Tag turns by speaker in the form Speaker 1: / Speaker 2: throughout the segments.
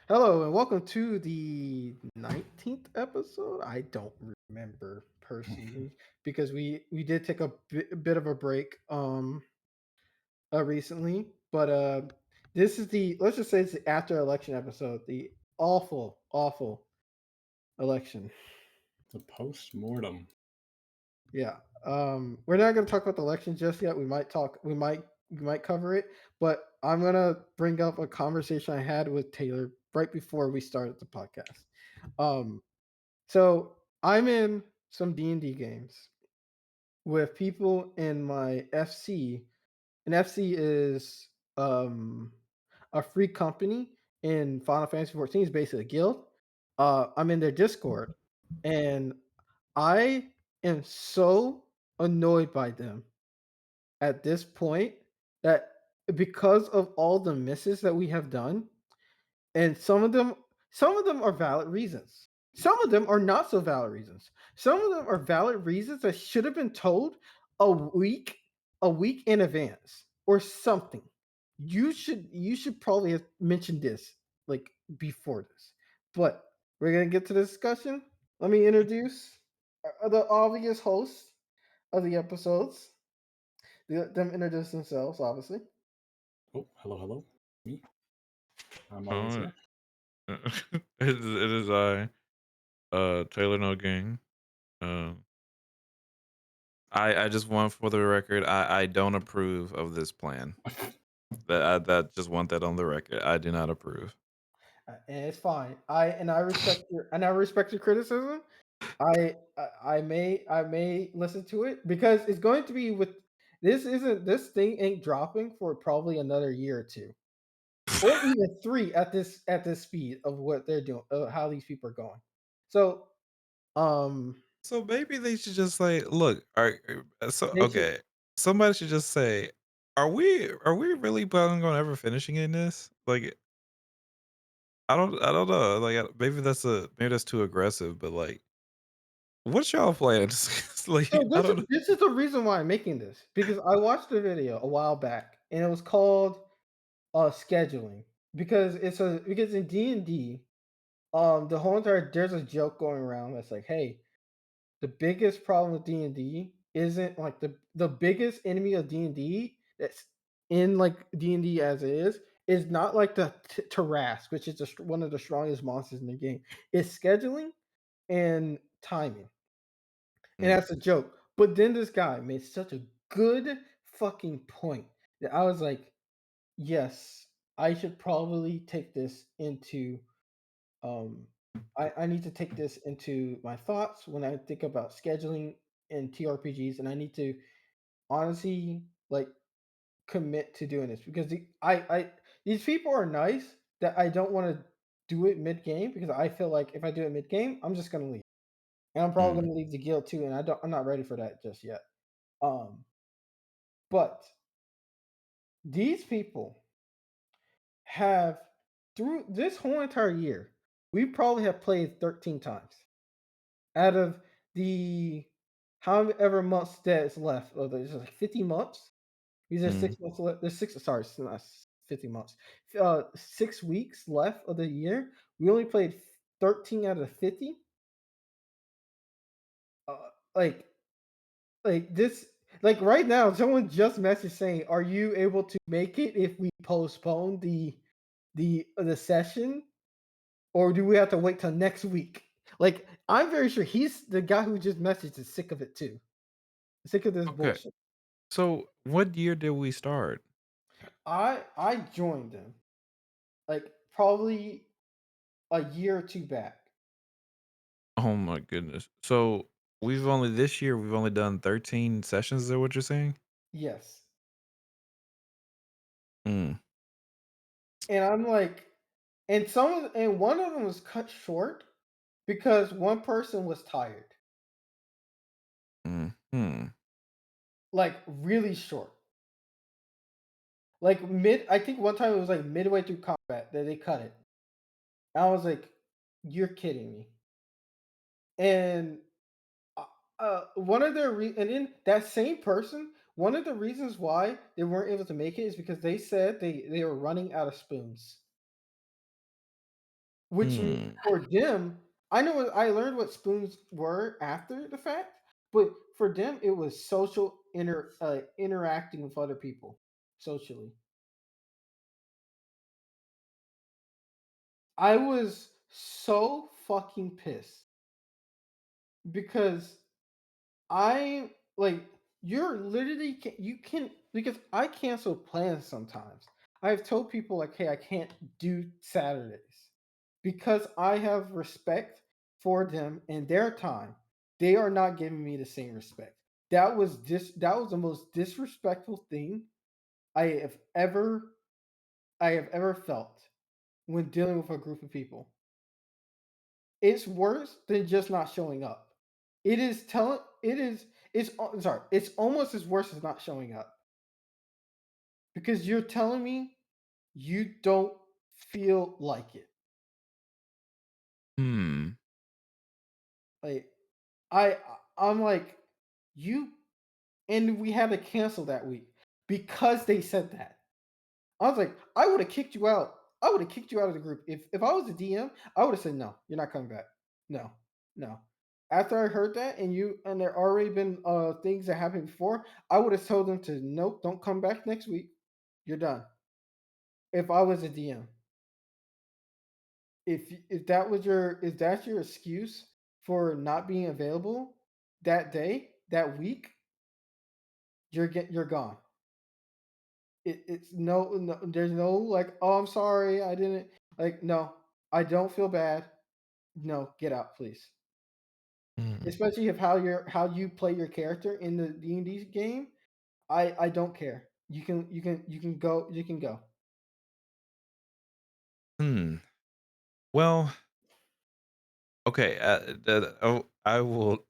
Speaker 1: Hello and welcome to the 19th episode. I don't remember personally because we did take a bit of a break recently, but this is the let's just say it's the after election episode, the awful election.
Speaker 2: The post-mortem.
Speaker 1: Yeah. We're not going to talk about the election just yet. We might cover it, but I'm going to bring up a conversation I had with Taylor right before we started the podcast. Um So I'm in some D&D games with people in my FC, and FC is a free company in Final Fantasy 14. It's basically a guild. I'm in their Discord, and I am so annoyed by them at this point that because of all the misses that we have done, and some of them are valid reasons. Some of them are not so valid reasons. Some of them are valid reasons that should have been told a week a week in advance or something. You should probably have mentioned this like before this. But we're going to get to the discussion. Let me introduce the obvious hosts of the episodes. Them introduce themselves, obviously.
Speaker 2: Oh, hello. Me. I'm
Speaker 3: Oh,
Speaker 2: Alexia.
Speaker 3: it is I, Taylor No Gang. Um, I just want for the record, I don't approve of this plan. That just want that on the record. I do not approve.
Speaker 1: And it's fine. I respect your criticism. I may listen to it because it's going to be with this thing ain't dropping for probably another year or two, or even three at this speed of what they're doing, how these people are going. So um
Speaker 3: So maybe they should just say, look, so
Speaker 1: they should
Speaker 3: okay. Somebody should just say, are we really planning on ever finishing in this? Like, I don't know. Like, maybe that's too aggressive, but like, what's y'all plans?
Speaker 1: so
Speaker 3: Like, I
Speaker 1: this
Speaker 3: don't know.
Speaker 1: this is the reason why I'm making this, because I watched a video a while back and it was called scheduling, because in D&D, the whole entire there's a joke going around that's like, hey, the biggest problem with D&D isn't like the biggest enemy of D&D that's in like D&D as it is not like the Tarask, which is one of the strongest monsters in the game. It's scheduling and timing. And
Speaker 3: Mm,
Speaker 1: that's a joke. But then this guy made such a good fucking point that I was like, yes, I should probably take this into um I need to take this into my thoughts when I think about scheduling in TRPGs, and I need to honestly like commit to doing this because these people are nice that I don't want to do it mid game, because I feel like if I do it mid game, I'm just gonna leave. And I'm probably
Speaker 3: mm,
Speaker 1: gonna leave the guild too, and I'm not ready for that just yet. Um but these people have, through this whole entire year, we probably have played 13 times out of the however months that is left. Oh, there's like 50 months. These are
Speaker 3: mm.
Speaker 1: 6 months left. There's six. Sorry, it's not 50 months. 6 weeks left of the year. We only played 13 out of 50. Uh, like, like this. Like right now, someone just messaged saying, "Are you able to make it if we postpone the session, or do we have to wait till next week?" Like, I'm very sure he's the guy who just messaged is sick of it too. Sick of this
Speaker 3: Okay.
Speaker 1: bullshit.
Speaker 3: So, what year did we start?
Speaker 1: I joined them like probably a year or two back.
Speaker 3: Oh my goodness. So, this year we've only done 13 sessions, is that what you're saying?
Speaker 1: Yes.
Speaker 3: Mm,
Speaker 1: And I'm like, and one of them was cut short because one person was tired.
Speaker 3: hmm.
Speaker 1: Like really short. Like I think one time it was like midway through combat that they cut it. I was like, "You're kidding me." And one of their and then that same person One of the reasons why they weren't able to make it is because they said they were running out of spoons. Which means
Speaker 3: Hmm.
Speaker 1: for them, I learned what spoons were after the fact, but for them it was interacting with other people socially. I was so fucking pissed because I like you're literally you can because I cancel plans sometimes. I've told people like, hey, I can't do Saturdays because I have respect for them and their time. They are not giving me the same respect. That was the most disrespectful thing I have ever I have ever felt when dealing with a group of people. It's worse than just not showing up. It's almost as worse as not showing up because you're telling me you don't feel like it.
Speaker 3: Hmm.
Speaker 1: Like I I'm like you and we had to cancel that week because they said that. I was like, I would have kicked you out. I would have kicked you out of the group. If I was a DM, I would have said no, you're not coming back. No, no. After I heard that and there already been things that happened before, I would have told them to nope, don't come back next week. You're done. If I was a DM. If that's your excuse for not being available that day, that week, you're gone. It's no, there's no like, oh, I'm sorry, I didn't like. No, I don't feel bad. No, get out, please.
Speaker 3: Hmm.
Speaker 1: Especially if how you play your character in the D&D game. I don't care. You can go.
Speaker 3: Hmm. Well, okay. I will.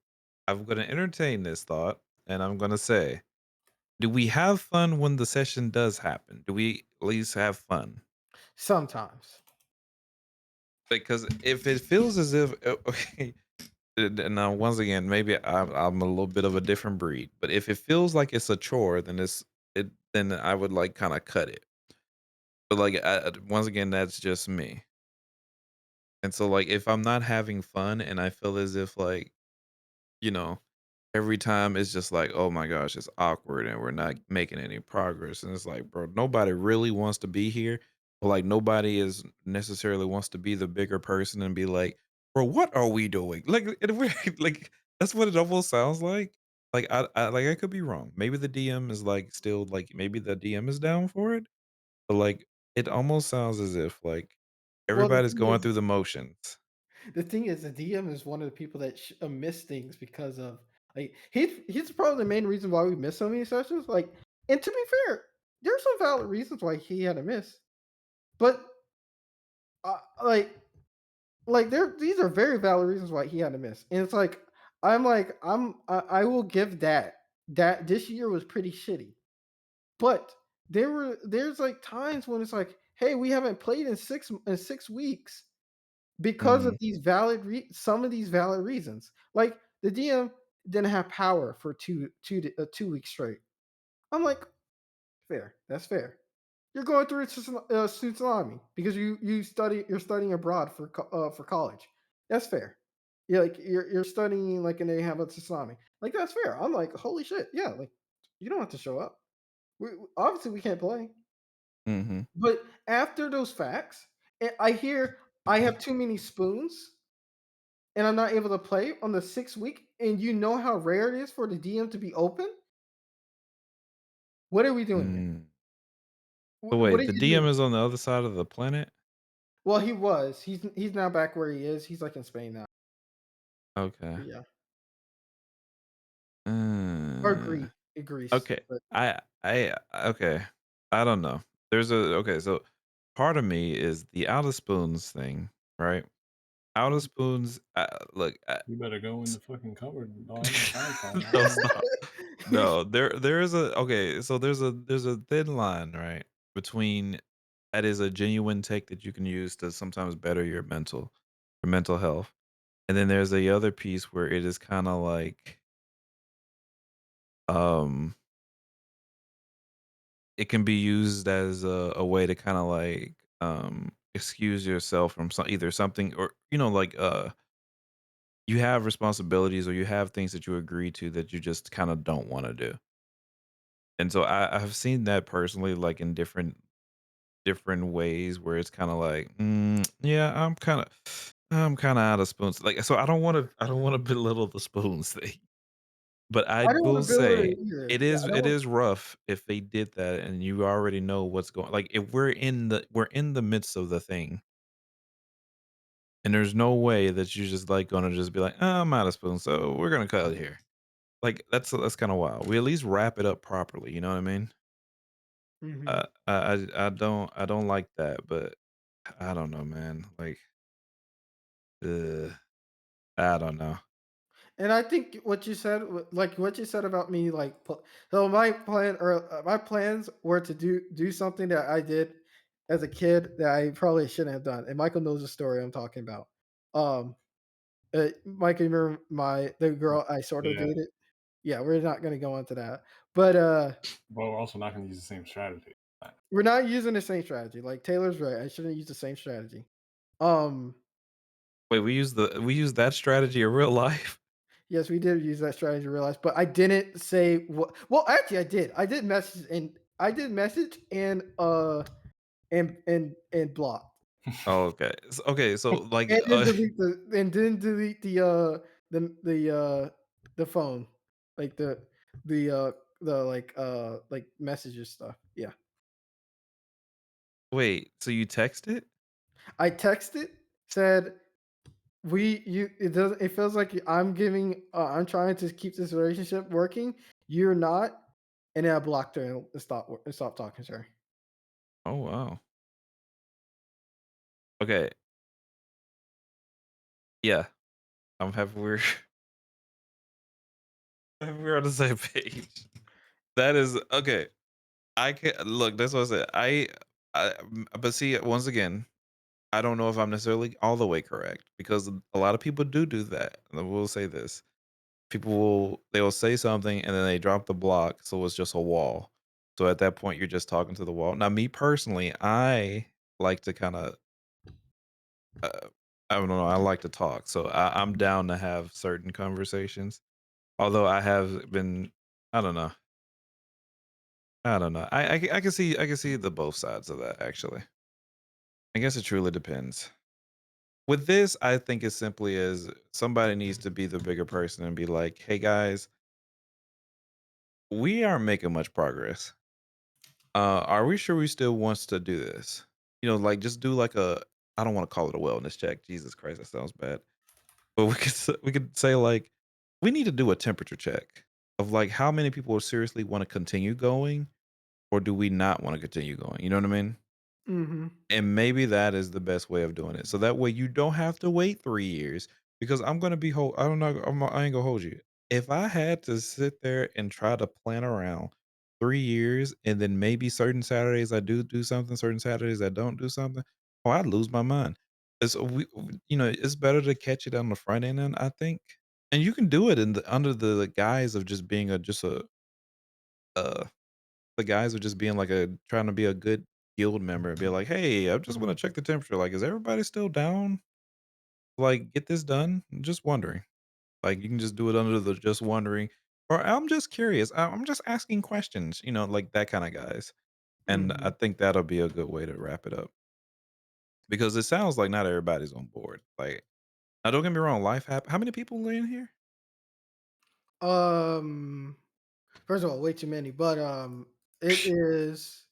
Speaker 3: I'm going to entertain this thought, and I'm going to say, do we have fun when the session does happen? Do we at least have fun?
Speaker 1: Sometimes.
Speaker 3: Because if it feels as if okay, now once again, maybe I'm a little bit of a different breed, but if it feels like it's a chore, then then I would like kind of cut it. But like once again, that's just me. And so like if I'm not having fun and I feel as if like, you know, every time it's just like, oh my gosh, it's awkward and we're not making any progress. And it's like, bro, nobody really wants to be here. But like nobody is necessarily wants to be the bigger person and be like, bro, what are we doing? Like like that's what it almost sounds like. Like I could be wrong. Maybe the DM is like still like maybe the DM is down for it. But like it almost sounds as if like
Speaker 1: Well,
Speaker 3: everybody's going through the motions.
Speaker 1: the thing is, the DM is one of the people that miss things because of like he's probably the main reason why we miss so many sessions. Like, and to be fair, there's some valid reasons why he had to miss, but uh, like there these are very valid reasons why he had to miss, and it's like I will give that this year was pretty shitty, but there's like times when it's like, hey, we haven't played in 6 weeks because of
Speaker 3: Mhm.
Speaker 1: some of these valid reasons. Like the DM didn't have power for 2 weeks straight. I'm like, fair. That's fair. You're going through a tsunami because you're studying abroad for college. That's fair. Yeah, like you're studying like and they have a tsunami. Like that's fair. I'm like, holy shit. Yeah, like you don't have to show up. Obviously we can't play.
Speaker 3: Mhm.
Speaker 1: But after those facts, I hear I have too many spoons and I'm not able to play on the 6th week, and you know how rare it is for the DM to be open. What are we doing here?
Speaker 3: Mm. So
Speaker 1: What
Speaker 3: wait,
Speaker 1: are
Speaker 3: the
Speaker 1: you
Speaker 3: DM
Speaker 1: doing?
Speaker 3: is on the other side of the planet?
Speaker 1: Well, he was. He's now back where he is. He's like in Spain now.
Speaker 3: Okay.
Speaker 1: But yeah, or
Speaker 3: Uh,
Speaker 1: Greece.
Speaker 3: okay.
Speaker 1: But
Speaker 3: I okay. I don't know. There's a okay, so part of me is the out of spoons thing, right? Out of spoons, look,
Speaker 2: You better go in the fucking cupboard and dog and find some. I
Speaker 3: no,
Speaker 2: don't know.
Speaker 3: stop. No, there is a okay, so there's a thin line, right? Between that is a genuine take that you can use to sometimes better your mental health. And then there's the other piece where it is kind of like um it can be used as a way to kind of like excuse yourself from either something or like you have responsibilities or you have things that you agree to that you just kind of don't want to do. And so I've seen that personally, like in different ways where it's kind of like, yeah, I'm kind of out of spoons. Like, so I don't want to belittle the spoons thing, but I
Speaker 1: I don't want
Speaker 3: will
Speaker 1: to build
Speaker 3: say
Speaker 1: it either.
Speaker 3: it
Speaker 1: Yeah,
Speaker 3: is
Speaker 1: I don't
Speaker 3: it
Speaker 1: want.
Speaker 3: is rough if they did that and you already know what's going. Like, if we're in the midst of the thing, and there's no way that you just like gonna just be like, I'm out of spoons, so we're gonna cut it here. Like, that's kind of wild. We at least wrap it up properly. You know what I mean?
Speaker 1: Mhm.
Speaker 3: I don't like that, but I don't know, man. Like, I don't know.
Speaker 1: And I think what you said, like what you said about me, like so my plans were to do something that I did as a kid that I probably shouldn't have done. And Michael knows the story I'm talking about. Um, Michael, you remember the girl I sort of
Speaker 2: Yeah,
Speaker 1: dated? Yeah, we're not gonna go into that, but
Speaker 2: but we're also not going to use the same strategy.
Speaker 1: we're not using the same strategy. Like Taylor's right, I shouldn't use the same strategy. Um,
Speaker 3: Wait, we use that strategy in real life?
Speaker 1: Yes, we did use that strategy to realize, but I didn't say what. Well, actually, I did. I did message and block
Speaker 3: Oh, okay. Okay, so like,
Speaker 1: and then delete the phone, like the messages stuff. Yeah,
Speaker 3: wait, so you texted?
Speaker 1: I texted, said it does it feels like I'm trying to keep this relationship working. You're not, and then I blocked her and stopped talking to her.
Speaker 3: Oh, wow. Okay, yeah. I'm happy we're happy we're on the same page. That is okay. I can look. That's what I said. But see, once again, I don't know if I'm necessarily all the way correct because a lot of people do that. And I will say this: they will say something and then they drop the block, so it's just a wall. So at that point, you're just talking to the wall. Now, me personally, I like to kind of, uh, I don't know, I like to talk, so I'm down to have certain conversations. Although I have been, I don't know, I don't know. I can see the both sides of that actually. I guess it truly depends. With this, I think as simply as somebody needs to be the bigger person and be like, "Hey guys, we aren't making much progress. Are we sure we still wants to do this?" Like just do like a, I don't want to call it a wellness check. Jesus Christ, that sounds bad. But we could say like we need to do a temperature check of like how many people seriously want to continue going or do we not want to continue going? You know what I mean?
Speaker 1: Mhm.
Speaker 3: And maybe that is the best way of doing it. So that way you don't have to wait 3 years because I'm gonna be hold I don't know, I ain't gonna hold you. If I had to sit there and try to plan around 3 years and then maybe certain Saturdays I do something, certain Saturdays I don't do something, oh, I'd lose my mind. It's it's better to catch it on the front end, I think. And you can do it under the guise of just being uh the guys are just being like a trying to be a good guild member and be like, "Hey, I just want to check the temperature. Like, is everybody still down? Like, get this done? I'm just wondering." Like, you can just do it under the just wondering, or I'm just curious. I'm just asking questions. Like that kind of guys. And I
Speaker 1: Mhm.
Speaker 3: think that'll be a good way to wrap it up because it sounds like not everybody's on board. Like, now don't get me wrong, life happen. How many people are in here?
Speaker 1: Um, First of all, way too many, but it is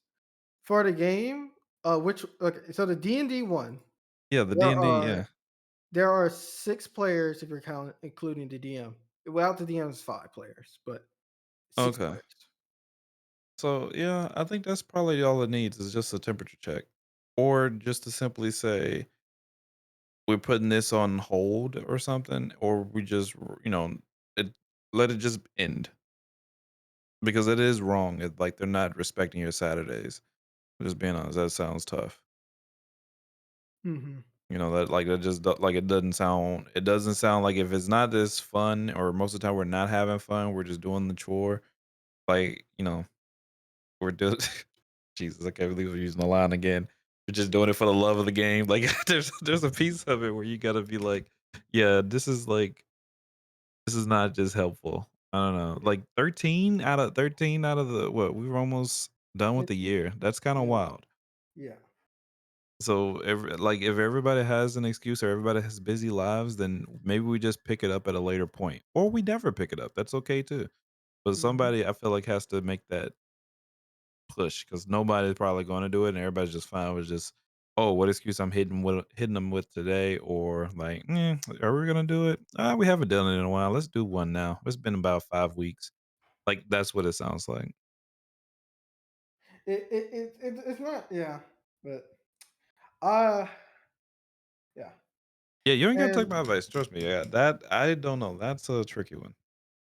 Speaker 1: for the game. Which okay, so the D&D one.
Speaker 3: Yeah, the D
Speaker 1: There
Speaker 3: and D. Yeah.
Speaker 1: are there are 6 players if you're counting, including the DM. Without the DM, it's 5 players, but 6
Speaker 3: Okay.
Speaker 1: players.
Speaker 3: So yeah, I think that's probably all it needs is just a temperature check, or just to simply say we're putting this on hold or something, or we just it, let it just end because it is wrong. Like they're not respecting your Saturdays. Just being honest, that sounds tough.
Speaker 1: Mhm.
Speaker 3: That like that just like it doesn't sound like if it's not this fun or most of the time we're not having fun, we're just doing the chore. Like we're doing. Jesus, I can't believe we're using the line again. You're just doing it for the love of the game. Like there's a piece of it where you gotta be like, yeah, this is not just helpful. I don't know. Like 13 out of the what, we were almost done with the year. That's kind of
Speaker 1: Yeah,
Speaker 3: wild.
Speaker 1: yeah,
Speaker 3: So like if everybody has an excuse or everybody has busy lives, then maybe we just pick it up at a later point. Or we never pick it up. That's okay too. But
Speaker 1: mhm,
Speaker 3: somebody I feel like has to make that push because nobody's probably going to do it, and everybody's just fine with just, oh, what excuse I'm hitting them with today, or like, are we gonna do it? We haven't done it in a while. Let's do one now. It's been about 5 weeks. Like that's what it sounds like.
Speaker 1: it's not, yeah, but uh, yeah,
Speaker 3: Yeah, you ain't gonna take
Speaker 1: and
Speaker 3: my advice. Trust me. Yeah, that I don't know. That's a tricky one.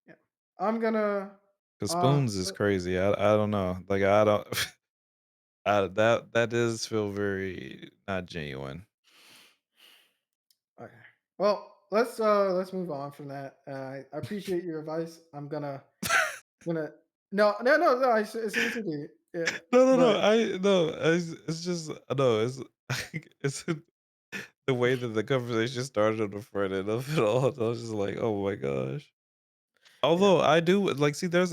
Speaker 1: yeah, I'm gonna
Speaker 3: Cause
Speaker 1: uh,
Speaker 3: spoons is crazy. I don't know. Like I don't. That does feel very not genuine.
Speaker 1: okay. Well, let's move on from that. I appreciate your advice. I'm gonna no. I seriously do. Yeah,
Speaker 3: No, no, no.
Speaker 1: but
Speaker 3: I no. It's just no. It's it's the way that the conversation started on the front end of it all. I was just like, oh my gosh.
Speaker 1: yeah.
Speaker 3: Although I do like see, there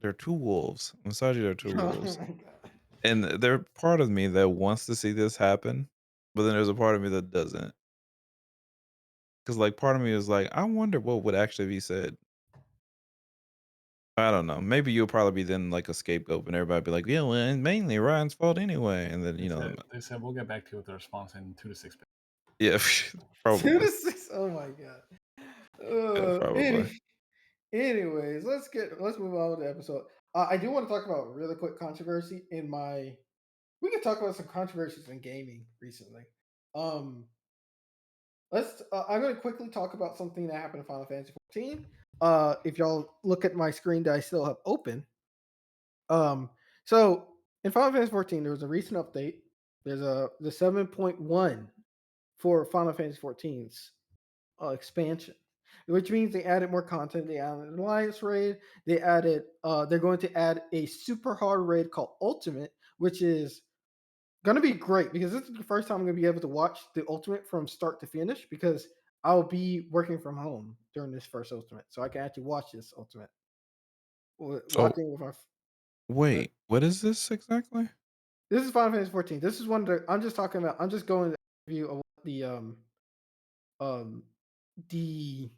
Speaker 3: are two wolves. Inside you, there are two
Speaker 1: Oh
Speaker 3: wolves,
Speaker 1: my god.
Speaker 3: and there part of me that wants to see this happen, but then there's a part of me that doesn't. Because like part of me is like, I wonder what would actually be said. I don't know. Maybe you'll probably be then like a scapegoat, and everybody be like, yeah, well, it's mainly Ryan's fault anyway, and then
Speaker 2: They said we'll get back to you with the response in 2 to 6 days.
Speaker 3: yeah,
Speaker 1: 2
Speaker 3: probably,
Speaker 1: to 6. Oh my god.
Speaker 3: yeah, probably.
Speaker 1: Anyways, let's move on with the episode. I do want to talk about a really quick controversy in my. We can talk about some controversies in gaming recently. Um, let's. I'm going to quickly talk about something that happened in Final Fantasy 14. If y'all look at my screen that I still have open. Um, so in Final Fantasy 14, there was a recent update. There's the 7.1 for Final Fantasy 14's expansion, which means they added more content. They added an alliance raid. They're going to add a super hard raid called Ultimate, which is going to be great because this is the first time I'm going to be able to watch the Ultimate from start to finish because I'll be working from home during this first Ultimate, so I can actually watch this Ultimate.
Speaker 3: So
Speaker 1: Watching with my. uh,
Speaker 3: wait, what is this exactly?
Speaker 1: This is Final Fantasy 14. This is one that I'm just talking about. I'm just going to review of what um the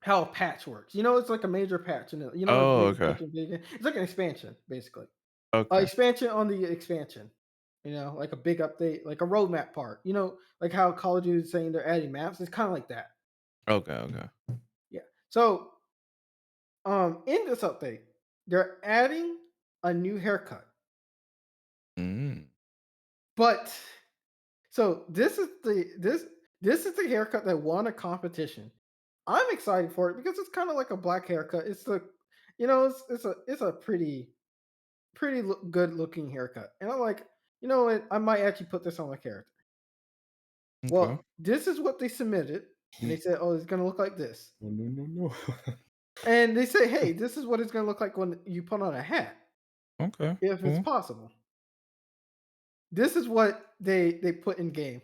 Speaker 1: how a patch works. It's like a major patch, and like
Speaker 3: Oh,
Speaker 1: major
Speaker 3: okay,
Speaker 1: patch in video game. It's like an expansion, basically.
Speaker 3: okay,
Speaker 1: Expansion on the expansion. Like a big update, like a roadmap part. Like how Call of Duty is saying they're adding maps. It's kind of like that.
Speaker 3: okay, okay.
Speaker 1: Yeah. So, in this update, they're adding a new haircut,
Speaker 3: Mm.
Speaker 1: but so this is the haircut that won a competition. I'm excited for it because it's kind of like a black haircut. It's a pretty good looking haircut, and I'm like, you know what? I might actually put this on my character.
Speaker 3: Okay.
Speaker 1: Well, this is what they submitted, and they said, "Oh, it's gonna look like this."
Speaker 2: No, no, no, no.
Speaker 1: And they say, "Hey, this is what it's gonna look like when you put on a hat,
Speaker 3: Okay.
Speaker 1: if it's
Speaker 3: Cool.
Speaker 1: possible." This is what they put in game.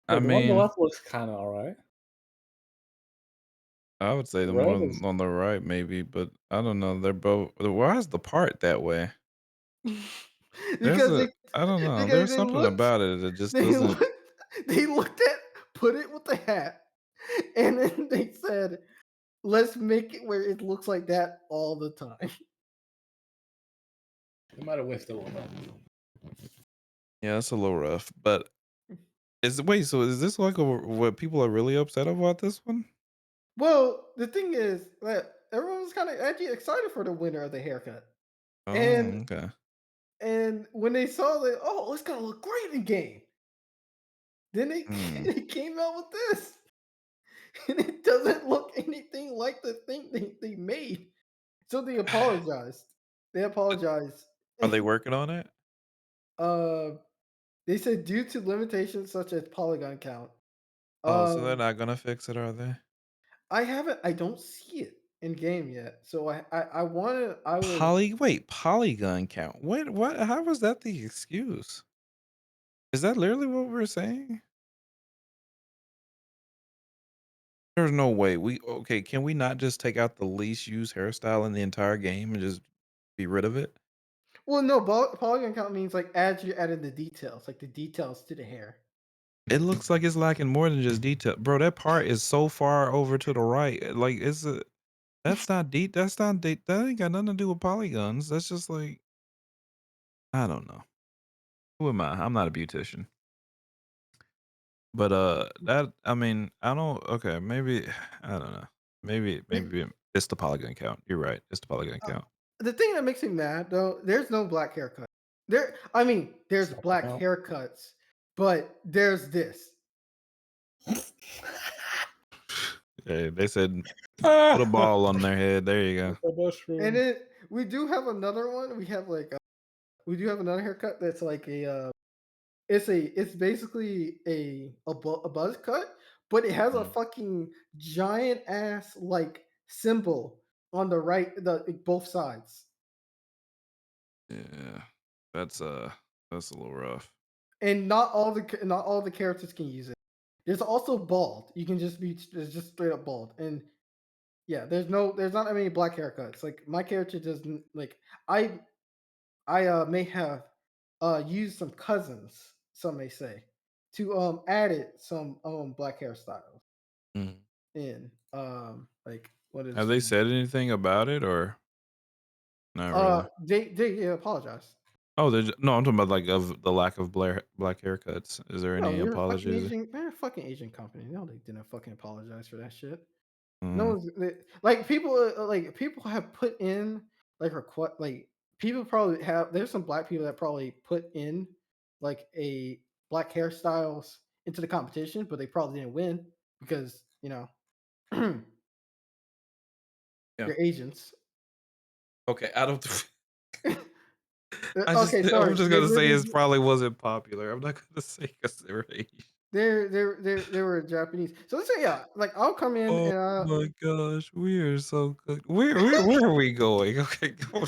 Speaker 3: I
Speaker 4: The one on the
Speaker 3: mean,
Speaker 4: left looks kinda alright.
Speaker 3: I would say
Speaker 4: The
Speaker 3: the
Speaker 4: right
Speaker 3: one
Speaker 4: is
Speaker 3: on the right, maybe, but I don't know. They're both. Why is the part that way? There's
Speaker 1: because
Speaker 3: a.
Speaker 1: they
Speaker 3: I don't know.
Speaker 1: because
Speaker 3: There's
Speaker 1: they
Speaker 3: something
Speaker 1: looked
Speaker 3: about it that just
Speaker 1: they
Speaker 3: doesn't.
Speaker 1: looked they looked at put it with the hat, and then they said, "Let's make it where it looks like that all the time."
Speaker 4: they might have whiffed a little bit.
Speaker 3: Yeah, it's a little rough. But wait. So is this like what people are really upset about this one?
Speaker 1: Well, the thing is that everyone was kind of actually excited for the winner of the haircut, and
Speaker 3: Oh, okay.
Speaker 1: and when they saw that, oh, it's gonna look great in game. Then they
Speaker 3: Hmm.
Speaker 1: they came out with this, and it doesn't look anything like the thing they made. So they apologized. They apologized.
Speaker 3: Are they working on it?
Speaker 1: uh, they said due to limitations such as polygon count.
Speaker 3: Oh, so they're
Speaker 1: Um,
Speaker 3: not gonna fix it, are they?
Speaker 1: I don't see it. in game yet. So I wanted I would
Speaker 3: Polygon count. What? How was that the excuse? Is that literally what we're saying? There's no way. Okay, can we not just take out the least used hairstyle in the entire game and just be rid of it?
Speaker 1: well no polygon count means like as you added the details, like the details to the hair.
Speaker 3: It looks like it's lacking more than just detail. Bro, that part is so far over to the right. Like that's not deep. That's not deep. That ain't got nothing to do with polygons. That's just like I don't know. Who am I? I'm not a beautician. But that I mean, I don't okay, maybe I don't know. Maybe it's the polygon count. You're right. It's the polygon count.
Speaker 1: The thing that makes me mad though, there's no black haircut. I mean, there's
Speaker 4: Stop
Speaker 1: black
Speaker 4: now.
Speaker 1: haircuts, but there's this.
Speaker 3: Hey, they said put a ball on their head. There you go.
Speaker 4: The mushroom.
Speaker 1: And then we do have another one. We have like we do have another haircut that's like a it's basically a buzz cut, but it has a
Speaker 3: Mm.
Speaker 1: fucking giant ass like symbol on the right, both sides,
Speaker 3: Yeah. That's a little rough.
Speaker 1: and not all the characters can use it. There's also bald. You can just be it's just straight up bald, and yeah, there's not that many black haircuts. Like my character doesn't like I may have used some cousins, some may say, to added some black hairstyles
Speaker 3: Mm.
Speaker 1: in like what is
Speaker 3: Have they said anything about it or not really?
Speaker 1: they apologize.
Speaker 3: Oh, no, I'm talking about like of the lack of black haircuts. Is there
Speaker 1: No,
Speaker 3: any
Speaker 1: you're a fucking
Speaker 3: apologies?
Speaker 1: Asian. They're a fucking Asian company. No, they didn't fucking apologize for that shit. No
Speaker 3: Mm.
Speaker 1: one's like people have put in like request like people probably have. There's some black people that probably put in like a black hairstyles into the competition, but they probably didn't win because they're
Speaker 3: Yeah.
Speaker 1: Asians.
Speaker 3: Okay, I don't
Speaker 1: Okay,
Speaker 3: I'm
Speaker 1: sorry.
Speaker 3: just gonna say it probably wasn't popular. I'm not gonna say because they're Asian.
Speaker 1: They were Japanese. So let's say yeah, like I'll come in
Speaker 3: Oh
Speaker 1: and
Speaker 3: my gosh, we are so good. Where are we going? Okay, go.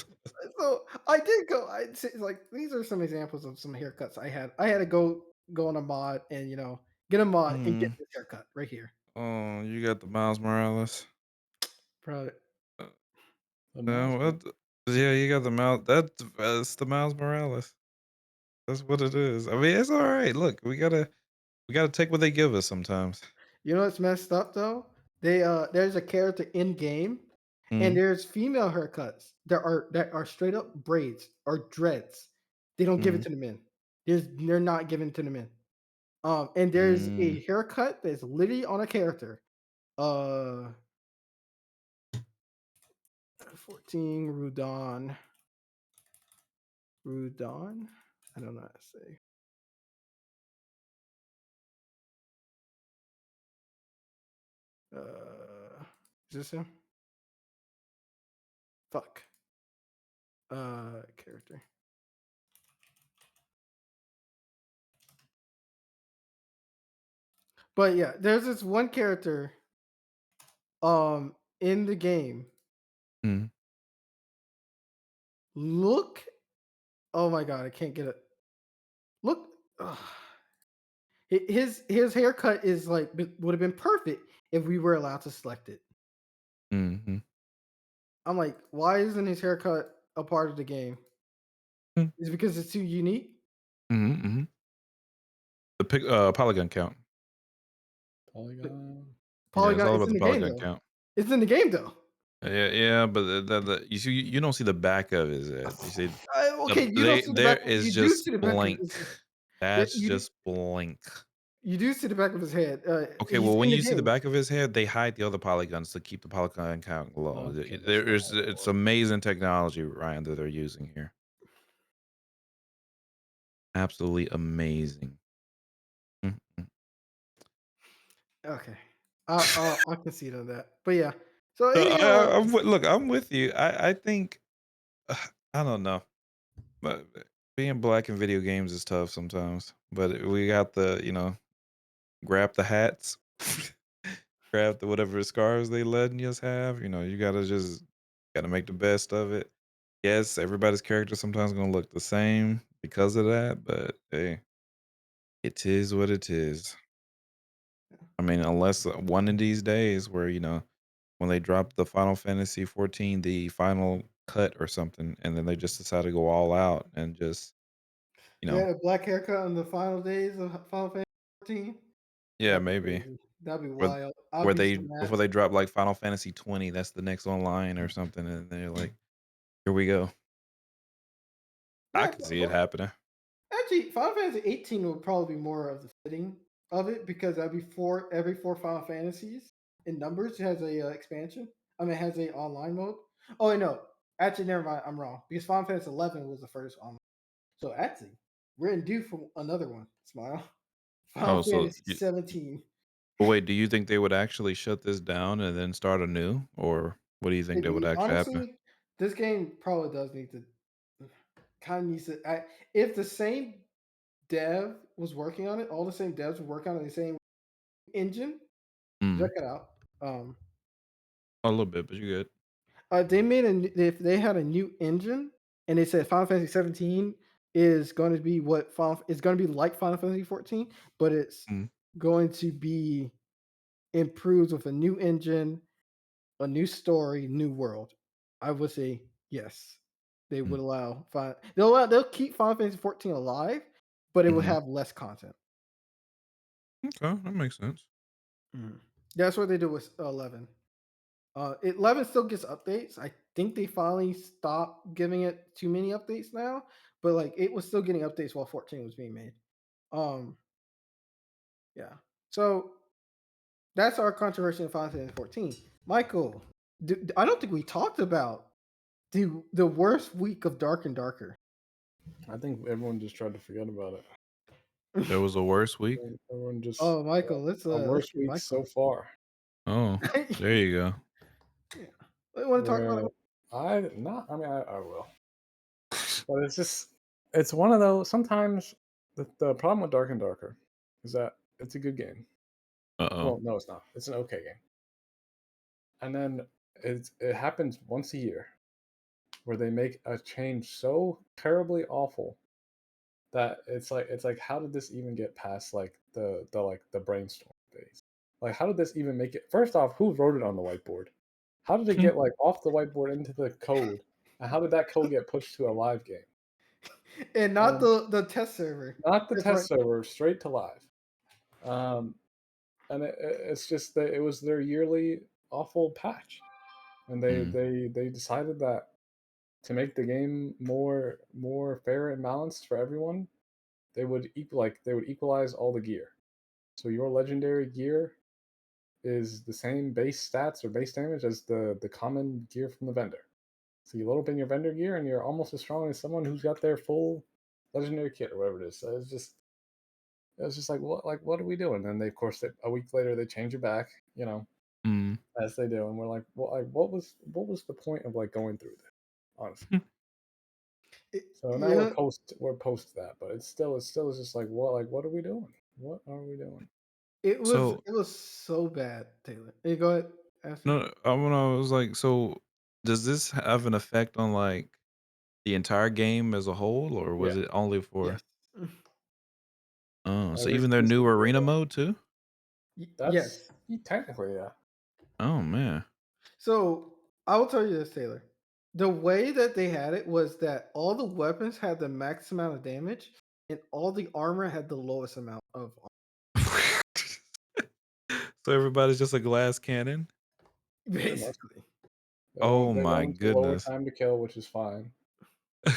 Speaker 1: so I did go. I say like these are some examples of some haircuts I had. I had to go on a mod and get a mod and get
Speaker 3: Mm.
Speaker 1: this haircut right here.
Speaker 3: Oh, you got the Miles Morales.
Speaker 1: Probably.
Speaker 3: Uh,
Speaker 4: The mouse.
Speaker 3: what? Yeah, you got the Miles. That's the Miles Morales. That's what it is. I mean, it's all right. Look, we gotta take what they give us sometimes.
Speaker 1: You know what's messed up though? There's a character in game, and
Speaker 3: Mm,
Speaker 1: there's female haircuts that are straight up braids or dreads. They don't give it
Speaker 3: mm,
Speaker 1: to the men. They're not given to the men. And there's
Speaker 3: mm.
Speaker 1: a haircut that's literally on a character. Uh, 14 Rudon. I don't know how to say. Is this him? Fuck. Character. But yeah, there's this one character in the game.
Speaker 3: Mm.
Speaker 1: Look, oh my god, I can't get it. Look, ugh. His haircut is like would have been perfect if we were allowed to select it.
Speaker 3: Mm-hmm.
Speaker 1: I'm like, why isn't his haircut a part of the game?
Speaker 3: Mm,
Speaker 1: Is it because it's too unique?
Speaker 3: mm-hmm, mm-hmm. The polygon count.
Speaker 4: Polygon.
Speaker 3: Yeah, it's
Speaker 1: Polygon,
Speaker 3: all
Speaker 1: it's
Speaker 3: about
Speaker 1: in
Speaker 3: the
Speaker 1: the game
Speaker 3: polygon
Speaker 1: though.
Speaker 3: count.
Speaker 1: It's in the game though.
Speaker 3: Yeah, but you see, you don't see the back of his head. You see,
Speaker 1: Okay, you don't see the
Speaker 3: there
Speaker 1: back.
Speaker 3: is
Speaker 1: You do
Speaker 3: just
Speaker 1: see the back of
Speaker 3: blank.
Speaker 1: his.
Speaker 3: That's
Speaker 1: You do,
Speaker 3: just blank.
Speaker 1: you do see the back of his head.
Speaker 3: Okay,
Speaker 1: He's
Speaker 3: well, when
Speaker 1: in the
Speaker 3: you see the
Speaker 1: game.
Speaker 3: back of his head, they hide the other polygons to keep the polygon count low.
Speaker 4: Okay, that's
Speaker 3: There's
Speaker 4: not
Speaker 3: it's
Speaker 4: how it
Speaker 3: amazing technology, Ryan, that they're using here. Absolutely amazing. Mm, mm.
Speaker 1: Okay, I'll concede on that. But yeah. So
Speaker 3: No,
Speaker 1: anyhow,
Speaker 3: look, I'm with you. I think I don't know, but being black in video games is tough sometimes. But we got the grab the hats. craft the whatever scars they letting us have. You gotta make the best of it. Yes, everybody's character sometimes gonna look the same because of that, but hey, it is what it is. I mean, unless one of these days where when they drop the Final Fantasy 14, the final cut or something, and then they just decide to go all out and just you
Speaker 1: They
Speaker 3: know,
Speaker 1: had a black haircut in the final days of Final Fantasy 14.
Speaker 3: yeah,
Speaker 1: That'd be
Speaker 3: maybe
Speaker 1: crazy. That'd be
Speaker 3: where
Speaker 1: wild. I'll
Speaker 3: where
Speaker 1: be
Speaker 3: they
Speaker 1: so
Speaker 3: before
Speaker 1: mad.
Speaker 3: they drop like Final Fantasy 20, that's the next online or something, and they're like, here we go. I
Speaker 1: Yeah,
Speaker 3: could see it happening.
Speaker 1: actually, Final Fantasy 18 would probably be more of the fitting of it because that'd be every four Final Fantasies in numbers has a expansion. I mean, it has a online mode. Oh, wait, no, actually, never mind. I'm wrong because Final Fantasy 11 was the first online. So actually, we're in due for another one. Smile. Final
Speaker 3: Oh, so
Speaker 1: Fantasy 17.
Speaker 3: but wait, do you think they would actually shut this down and then start anew, or what do you think that would actually happen?
Speaker 1: Honestly, this game probably does need to kind of needs to. If the same dev was working on it, all the same devs were working on the same engine.
Speaker 3: Mm,
Speaker 1: Check it out. Um,
Speaker 3: a little bit, but you're good.
Speaker 1: they made if they had a new engine and they said Final Fantasy 17 is going to be it's going to be like Final Fantasy 14, but it's
Speaker 3: Mm,
Speaker 1: going to be improved with a new engine, a new story, new world. I would say yes. They
Speaker 3: mm,
Speaker 1: would they'll keep Final Fantasy 14 alive, but it will
Speaker 3: mhm.
Speaker 1: have less content.
Speaker 3: Okay, that makes sense.
Speaker 1: Mhm. That's what they do with 11. 11 still gets updates. I think they finally stopped giving it too many updates now, but like it was still getting updates while 14 was being made. Um, yeah. So that's our controversy in Final Fantasy 14. Michael, I don't think we talked about the worst week of Dark and Darker.
Speaker 4: I think everyone just tried to forget about it.
Speaker 3: There was a worse week.
Speaker 4: Everyone just
Speaker 1: Oh, Michael, let's
Speaker 4: a
Speaker 1: let's
Speaker 4: worst
Speaker 1: get
Speaker 4: week
Speaker 1: Michael.
Speaker 4: so far.
Speaker 3: Oh, there you go.
Speaker 1: Yeah. You want to talk about
Speaker 4: Where
Speaker 1: it?
Speaker 4: I mean I will. But it's one of those sometimes the problem with Dark and Darker is that it's a good game.
Speaker 3: Uh-oh.
Speaker 4: Well, no, it's not. It's an okay game. And then it happens once a year where they make a change so terribly awful that it's like how did this even get past like the brainstorm phase? Like how did this even make it? First off, who wrote it on the whiteboard? How did it get like off the whiteboard into the code? And how did that code get pushed to a live game?
Speaker 1: And not
Speaker 4: And
Speaker 1: the test server.
Speaker 4: not the
Speaker 1: That's
Speaker 4: test
Speaker 1: right.
Speaker 4: server, straight to live. And it's just that it was their yearly awful patch, and
Speaker 3: Mm,
Speaker 4: they decided that to make the game more fair and balanced for everyone, they would equalize all the gear. So your legendary gear is the same base stats or base damage as the common gear from the vendor. So you load up in your vendor gear, and you're almost as strong as someone who's got their full legendary kit or whatever it is. So it was just what are we doing? And they, of course, a week later they change it back,
Speaker 3: mm.
Speaker 4: as they do, and we're like, well, like, what was the point of like going through this, honestly? So now
Speaker 1: Yeah,
Speaker 4: we're post that, but it's still is just like what are we doing? What are we doing?
Speaker 3: So
Speaker 1: it was so bad, Taylor. Hey, go ahead. Ask me.
Speaker 3: no, when I was like, so does this have an effect on like the entire game as a whole, or was
Speaker 4: Yeah,
Speaker 3: it only for?
Speaker 1: Yes.
Speaker 3: Oh, so
Speaker 4: every
Speaker 3: even their new
Speaker 4: species.
Speaker 3: arena mode too?
Speaker 4: That's
Speaker 1: Yes.
Speaker 4: technically, yeah.
Speaker 3: Oh man.
Speaker 1: So I will tell you this, Taylor. The way that they had it was that all the weapons had the max amount of damage, and all the armor had the lowest amount of
Speaker 3: So everybody's just a glass cannon?
Speaker 4: Pretty much.
Speaker 1: basically.
Speaker 3: Oh
Speaker 4: They
Speaker 3: my
Speaker 4: went to lower
Speaker 3: goodness.
Speaker 4: time to kill, which is fine.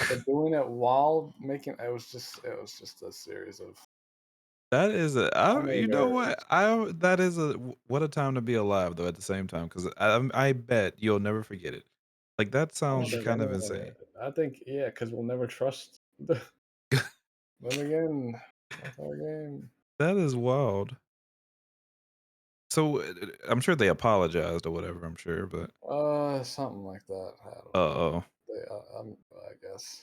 Speaker 4: But doing it while making it was just a series of
Speaker 3: That is a
Speaker 4: funny
Speaker 3: you know
Speaker 4: errors.
Speaker 3: what? That is what a time to be alive though at the same time, because I bet you'll never forget it. Like that
Speaker 4: I don't
Speaker 3: sounds
Speaker 4: think
Speaker 3: kind of
Speaker 4: anyone.
Speaker 3: insane.
Speaker 4: I think yeah, because we'll never trust them again. That's our game.
Speaker 3: That is wild. So I'm sure they apologized or whatever, I'm sure, but
Speaker 4: Something like that. I don't know.
Speaker 3: uh-oh.
Speaker 4: I guess.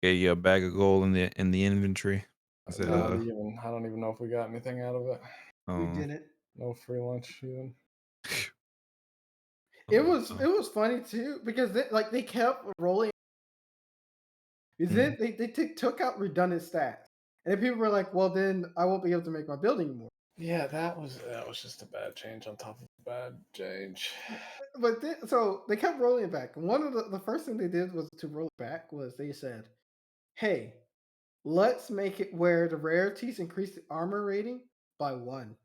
Speaker 3: Yeah, you a bag of gold in the inventory. I said,
Speaker 4: Not even. I don't even know if we got anything out of it.
Speaker 1: We
Speaker 3: oh.
Speaker 1: didn't.
Speaker 4: No free lunch even.
Speaker 1: It
Speaker 3: Oh,
Speaker 1: was it was funny too because they kept rolling. Then
Speaker 3: mm.
Speaker 1: they took out redundant stats, and then people were like, "Well, then I won't be able to make my building anymore."
Speaker 4: Yeah, that was just a bad change on top of a bad change.
Speaker 1: But so they kept rolling it back. And one of the first thing they did was to roll it back was they said, "Hey, let's make it where the rarities increase the armor rating by 1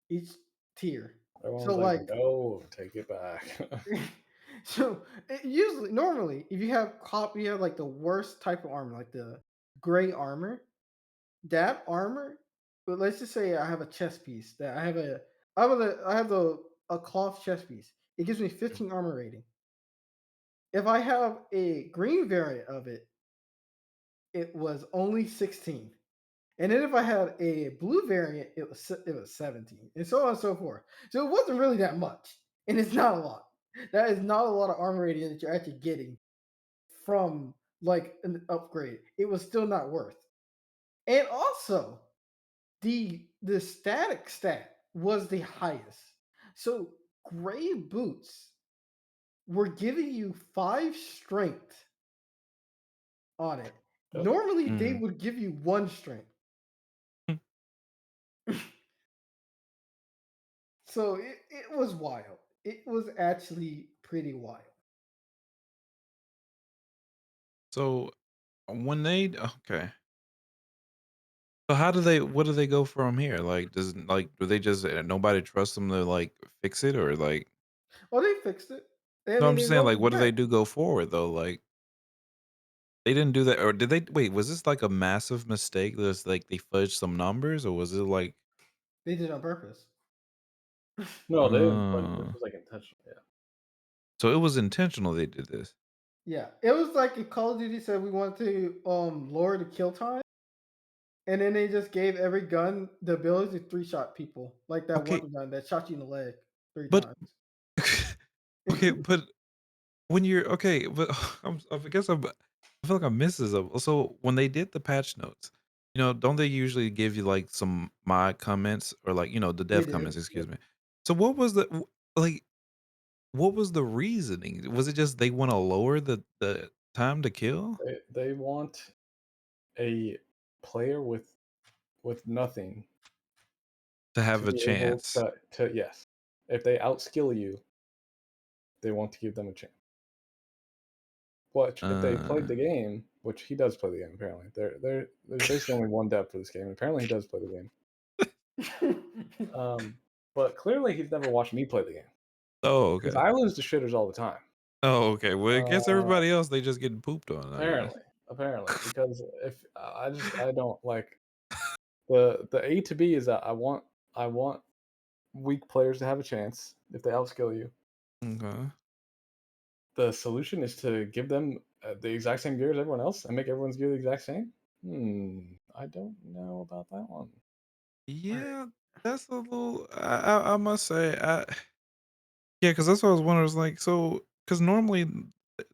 Speaker 1: each tier."
Speaker 4: Everyone
Speaker 1: So
Speaker 4: was like,
Speaker 1: like
Speaker 4: "No, take it back."
Speaker 1: so usually normally if you have like the worst type of armor, like the gray armor, that armor, but let's just say I have a chest piece that I have a cloth chest piece. It gives me 15 armor rating. If I have a green variant of it, it was only 16. And then if I had a blue variant, it was 17, and so on and so forth. So it wasn't really that much, and it's not a lot. That is not a lot of armor rating that you're actually getting from like an upgrade. It was still not worth. And also, the static stat was the highest. So gray boots were giving you 5 strength on it.
Speaker 4: Yep.
Speaker 1: Normally they
Speaker 3: Mm.
Speaker 1: would give you 1 strength. So it was wild. It was actually pretty wild.
Speaker 3: So when they okay. So how do they what do they go from here? Like does like do they just nobody trust them to like fix it or like
Speaker 1: Oh, they fixed it. I
Speaker 3: no,
Speaker 1: mean,
Speaker 3: I'm
Speaker 1: they
Speaker 3: just saying
Speaker 1: rolled
Speaker 3: like
Speaker 1: it
Speaker 3: what do they
Speaker 1: back.
Speaker 3: do go forward though? Like they didn't do that or did they wait, was this like a massive mistake that's like they fudged some numbers or was it like
Speaker 1: They did it on purpose.
Speaker 4: No, they didn't fudge. This
Speaker 3: uh
Speaker 4: was like intentional. Yeah.
Speaker 3: so it was intentional they did this.
Speaker 1: Yeah, it was like if Call of Duty said we want to lower the kill time, and then they just gave every gun the ability to 3-shot people, like that one
Speaker 3: Okay,
Speaker 1: gun that shot you in the leg 3
Speaker 3: but
Speaker 1: times.
Speaker 3: okay, but when you're okay, but I guess I feel like I missed this. So when they did the patch notes, don't they usually give you like some mod comments or like the
Speaker 1: They
Speaker 3: dev
Speaker 1: do.
Speaker 3: comments? Excuse
Speaker 1: Yep.
Speaker 3: me. So like what was the reasoning? Was it just they want to lower the time to kill
Speaker 4: They want a player with nothing
Speaker 3: to
Speaker 4: to
Speaker 3: have a
Speaker 4: be able
Speaker 3: chance?
Speaker 4: to yes. If they outskill you, they want to give them a chance. But if they played
Speaker 3: Uh,
Speaker 4: the game, which he does play the game apparently, there's basically only one dev for this game. And apparently, he does play the game. Um, but clearly, he's never watched me play the game
Speaker 3: oh,
Speaker 4: because
Speaker 3: okay.
Speaker 4: I lose to shitters all the time.
Speaker 3: Oh, okay. Well, I guess
Speaker 4: Uh,
Speaker 3: everybody else they just getting pooped on, I
Speaker 4: apparently,
Speaker 3: guess.
Speaker 4: apparently, because if I don't like the A to B is that I want weak players to have a chance if they outskill you.
Speaker 3: Okay.
Speaker 4: The solution is to give them the exact same gear as everyone else and make everyone's gear the exact same. I don't know about that one.
Speaker 1: Right.
Speaker 3: Yeah, that's a little. I must say, yeah, because that's what I was wondering. I was like, so because normally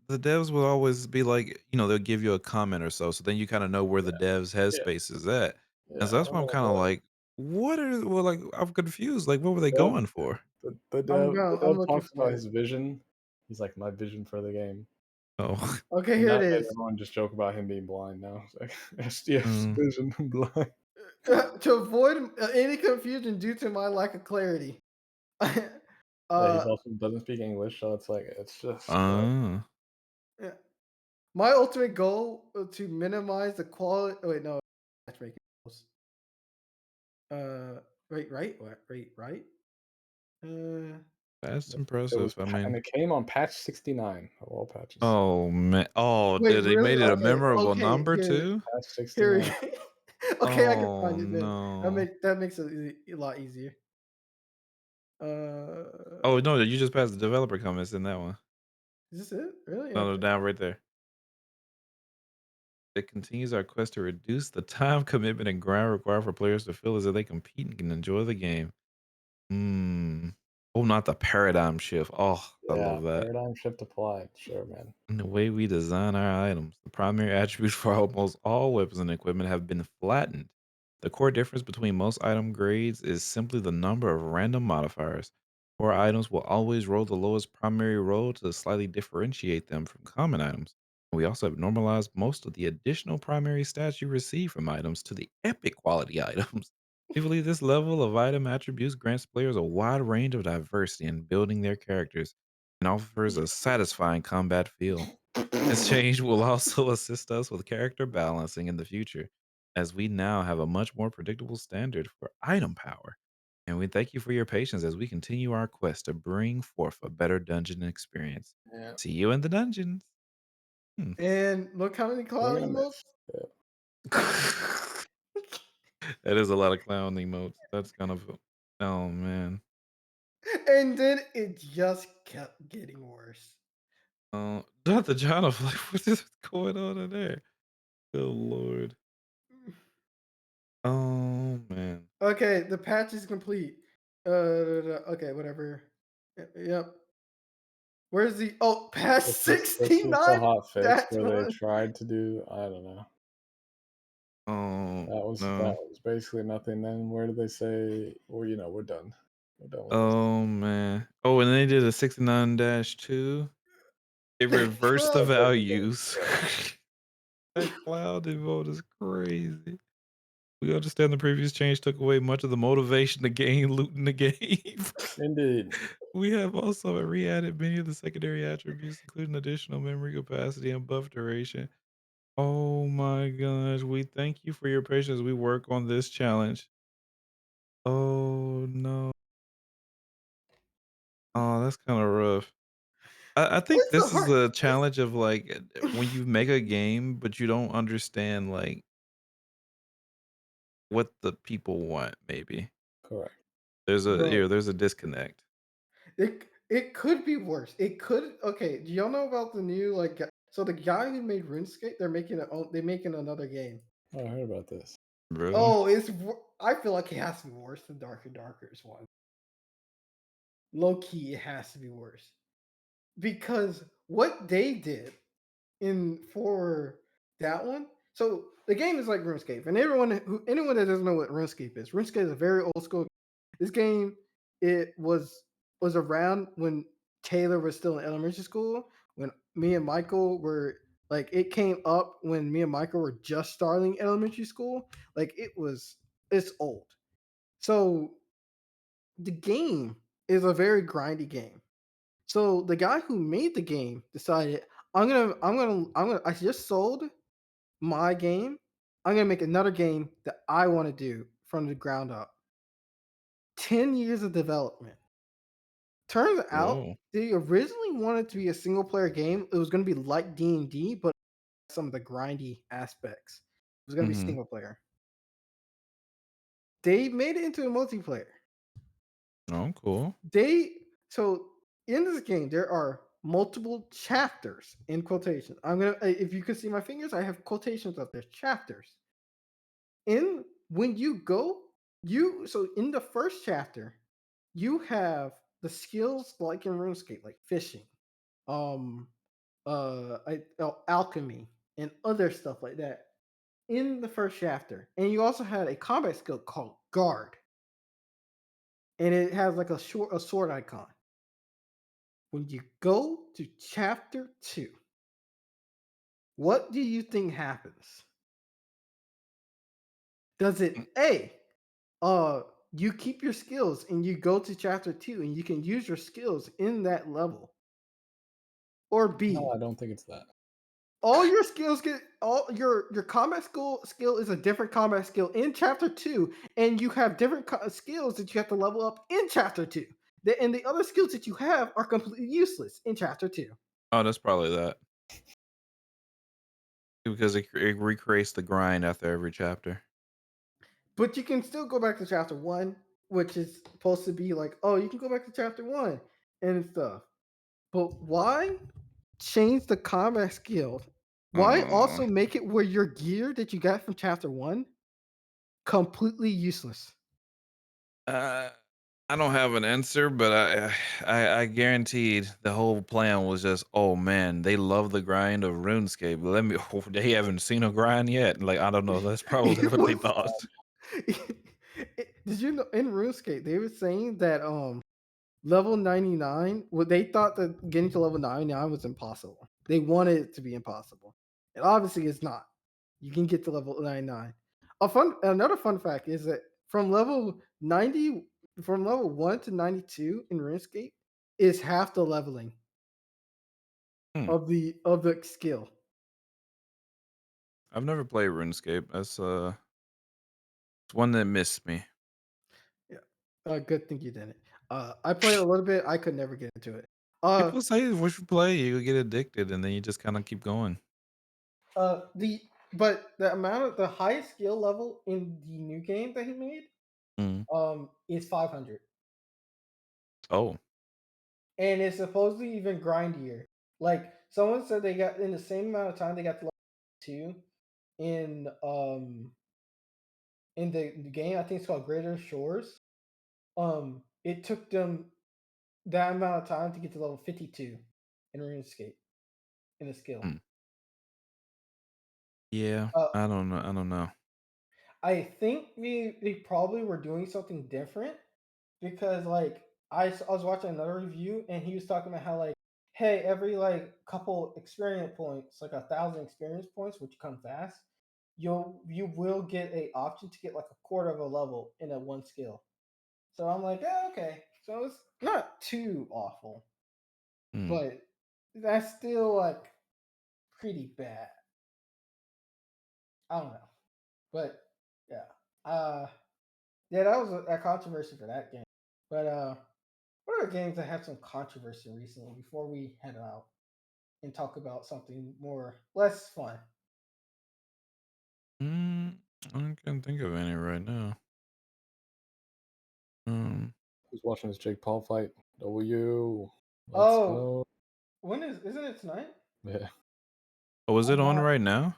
Speaker 3: the devs will always be like, they'll give you a comment or so then you kind of know where
Speaker 4: Yeah,
Speaker 3: the devs
Speaker 4: yeah,
Speaker 3: headspace is at, and
Speaker 4: yeah.
Speaker 3: so
Speaker 4: I
Speaker 3: that's
Speaker 4: don't
Speaker 3: why I'm
Speaker 4: know what
Speaker 3: kind of
Speaker 4: the
Speaker 3: like, what are well, like I'm confused. Like, what were they
Speaker 4: dev
Speaker 3: going for?
Speaker 4: the
Speaker 1: I'm
Speaker 4: dev
Speaker 1: looking
Speaker 4: talks about
Speaker 1: for it.
Speaker 4: his vision. He's like my vision for the game,
Speaker 3: Oh,
Speaker 1: Okay,
Speaker 4: and
Speaker 1: here it
Speaker 4: that made
Speaker 1: is.
Speaker 4: everyone just joke about him being blind. Now it's like SDF's
Speaker 3: mm,
Speaker 4: vision blind.
Speaker 1: To avoid any confusion due to my lack of clarity.
Speaker 4: Yeah, he's
Speaker 1: uh,
Speaker 4: also doesn't speak English, so it's like it's just
Speaker 3: uh,
Speaker 1: yeah. My ultimate goal to minimize the quality. Oh, wait, no, matchmaking goals. Right. Uh,
Speaker 3: that's
Speaker 4: it was
Speaker 3: impressive. I
Speaker 4: and
Speaker 3: mean,
Speaker 4: it came on patch 69 of all patches.
Speaker 3: oh man, oh,
Speaker 1: Wait,
Speaker 3: did they
Speaker 1: really?
Speaker 3: made it a
Speaker 1: Okay,
Speaker 3: memorable
Speaker 1: okay.
Speaker 3: number too?
Speaker 4: Patch
Speaker 1: Here.
Speaker 4: 69.
Speaker 1: Okay, I can
Speaker 3: Oh
Speaker 1: find it then.
Speaker 3: no.
Speaker 1: That makes it a lot easier.
Speaker 3: Oh
Speaker 1: Uh,
Speaker 3: no, you just passed the developer comments in that one.
Speaker 1: is this it? Really?
Speaker 3: No, no,
Speaker 1: Okay.
Speaker 3: down right there. It continues our quest to reduce the time commitment and grind required for players to feel as if they compete and can enjoy the game. Hmm. Oh, not the paradigm shift. Oh, I
Speaker 4: Yeah,
Speaker 3: love that.
Speaker 4: paradigm shift applied. Sure, man.
Speaker 3: And the way we design our items, the primary attributes for almost all weapons and equipment have been flattened. The core difference between most item grades is simply the number of random modifiers. Core items will always roll the lowest primary roll to slightly differentiate them from common items. We also have normalized most of the additional primary stats you receive from items to the epic quality items. We believe this level of item attributes grants players a wide range of diversity in building their characters and offers a satisfying combat feel. This change will also assist us with character balancing in the future, as we now have a much more predictable standard for item power. And we thank you for your patience as we continue our quest to bring forth a better dungeon experience.
Speaker 4: Yeah,
Speaker 3: See you in the dungeons. Hmm.
Speaker 1: And look how many
Speaker 4: we're
Speaker 1: clown
Speaker 4: gonna
Speaker 1: emotes.
Speaker 4: miss. Yeah.
Speaker 3: That is a lot of clown emotes. That's kind of, oh man.
Speaker 1: And then it just kept getting worse.
Speaker 3: Dr. John, I'm like, what is going on in there? Good lord. Oh man.
Speaker 1: Okay, the patch is complete. Okay, whatever. Yep. Where's the patch
Speaker 4: This was the
Speaker 1: 69?
Speaker 4: hot fix
Speaker 1: That's
Speaker 4: where they
Speaker 1: one.
Speaker 4: tried to do. I don't know.
Speaker 3: Oh
Speaker 4: That
Speaker 3: no.
Speaker 4: was basically nothing. Then where did they say? Well, we're done. We're done with this.
Speaker 3: Oh man. Oh, and they did a 69-2. It reversed the
Speaker 1: Clown
Speaker 3: values. That cloud emote is crazy. We understand the previous change took away much of the motivation to gain loot in the game.
Speaker 4: Indeed.
Speaker 3: We have also re-added many of the secondary attributes, including additional memory capacity and buff duration. Oh my gosh, we thank you for your patience. We work on this challenge. Oh no. Oh, that's kind of rough. I think
Speaker 1: What's the
Speaker 3: this is
Speaker 1: hard?
Speaker 3: a challenge of like when you make a game, but you don't understand like what the people want, maybe.
Speaker 4: Correct.
Speaker 1: Bro,
Speaker 3: There's a disconnect.
Speaker 1: it could be worse. It could. Okay, do y'all know about the new So the guy who made RuneScape, they're making another game.
Speaker 4: Oh, I heard about this.
Speaker 3: Really?
Speaker 1: Oh, I feel like it has to be worse than Darker Darker's one. Low key, it has to be worse because what they did in for that one. So the game is like RuneScape, and anyone that doesn't know what RuneScape is a very old school. This game it was around when Taylor was still in elementary school. When me and Michael were like, it came up when me and Michael were just starting elementary school. Like it's old. So the game is a very grindy game. So the guy who made the game decided I just sold my game. I'm gonna make another game that I want to do from the ground up. 10 years of development. Turns out
Speaker 3: Whoa.
Speaker 1: they originally wanted to be a single player game. It was gonna be like D&D, but some of the grindy aspects. It was gonna be
Speaker 3: Mhm.
Speaker 1: single player. They made it into a multiplayer.
Speaker 3: Oh, cool.
Speaker 1: So in this game there are multiple chapters in quotation. If you can see my fingers, I have quotations up there. Chapters. In when you go, so in the first chapter, you have the skills like in RuneScape, like fishing, um, alchemy, and other stuff like that. In the first chapter, and you also had a combat skill called guard, and it has like a sword icon. When you go to chapter 2, what do you think happens? Does
Speaker 3: Mm,
Speaker 1: it A, uh, you keep your skills and you go to chapter 2 and you can use your skills in that level? Or
Speaker 4: No,
Speaker 1: B,
Speaker 4: I don't think it's that.
Speaker 1: all your skills get all your combat skill is a different combat skill in chapter 2, and you have different skills that you have to level up in chapter 2. And the other skills that you have are completely useless in chapter 2.
Speaker 3: Oh, that's probably that. Because it recreates the grind after every chapter.
Speaker 1: But you can still go back to chapter 1, which is supposed to be like, oh, you can go back to chapter 1 and stuff. But why change the combat skill? Why
Speaker 3: Oh.
Speaker 1: also make it where your gear that you got from chapter 1 completely useless?
Speaker 3: Uh, I don't have an answer, but I guaranteed the whole plan was just, oh man, they love the grind of RuneScape. Let me. Oh, they haven't seen a grind yet. Like I don't know. That's probably
Speaker 1: It
Speaker 3: what they
Speaker 1: was
Speaker 3: thought.
Speaker 1: did you know in RuneScape they were saying that level 99. Well, they thought that getting to level 99 was impossible. They wanted it to be impossible, and obviously it's not. You can get to level 99. Another fun fact is that from level 90, from level 1 to 92 in RuneScape is half the leveling
Speaker 3: Hmm.
Speaker 1: of the skill.
Speaker 3: I've never played RuneScape. That's it's one that missed me.
Speaker 1: Yeah, good thing you didn't. I played a little bit. I could never get into it. Uh,
Speaker 3: People say once you play, you get addicted, and then you just kind of keep going.
Speaker 1: the but the amount of the highest skill level in the new game that he made,
Speaker 3: Mm.
Speaker 1: is 500,
Speaker 3: Oh,
Speaker 1: and it's supposedly even grindier. Like someone said, they got in the same amount of time they got to level 2 in the game. I think it's called Greater Shores. It took them that amount of time to get to level 52 in RuneScape in the skill.
Speaker 3: Hmm. Yeah,
Speaker 1: Uh,
Speaker 3: I don't know. I don't know.
Speaker 1: I think they probably were doing something different because like I was watching another review and he was talking about how like, hey, every like couple experience points, like 1,000 experience points, which come fast, you will get a option to get like a quarter of a level in a one skill. So I'm like, yeah, okay, so it's not too awful,
Speaker 3: Hmm.
Speaker 1: but that's still like pretty bad. I don't know, but yeah, yeah, that was a controversy for that game. But what are games that had some controversy recently before we head out and talk about something more less fun?
Speaker 3: Mm, I can't think of any right now. Um,
Speaker 4: Who's watching this Jake Paul fight? W. Let's
Speaker 1: Oh,
Speaker 4: go.
Speaker 1: when isn't it tonight?
Speaker 4: Yeah,
Speaker 3: oh, is it
Speaker 1: I'm
Speaker 3: on
Speaker 1: not.
Speaker 3: right now?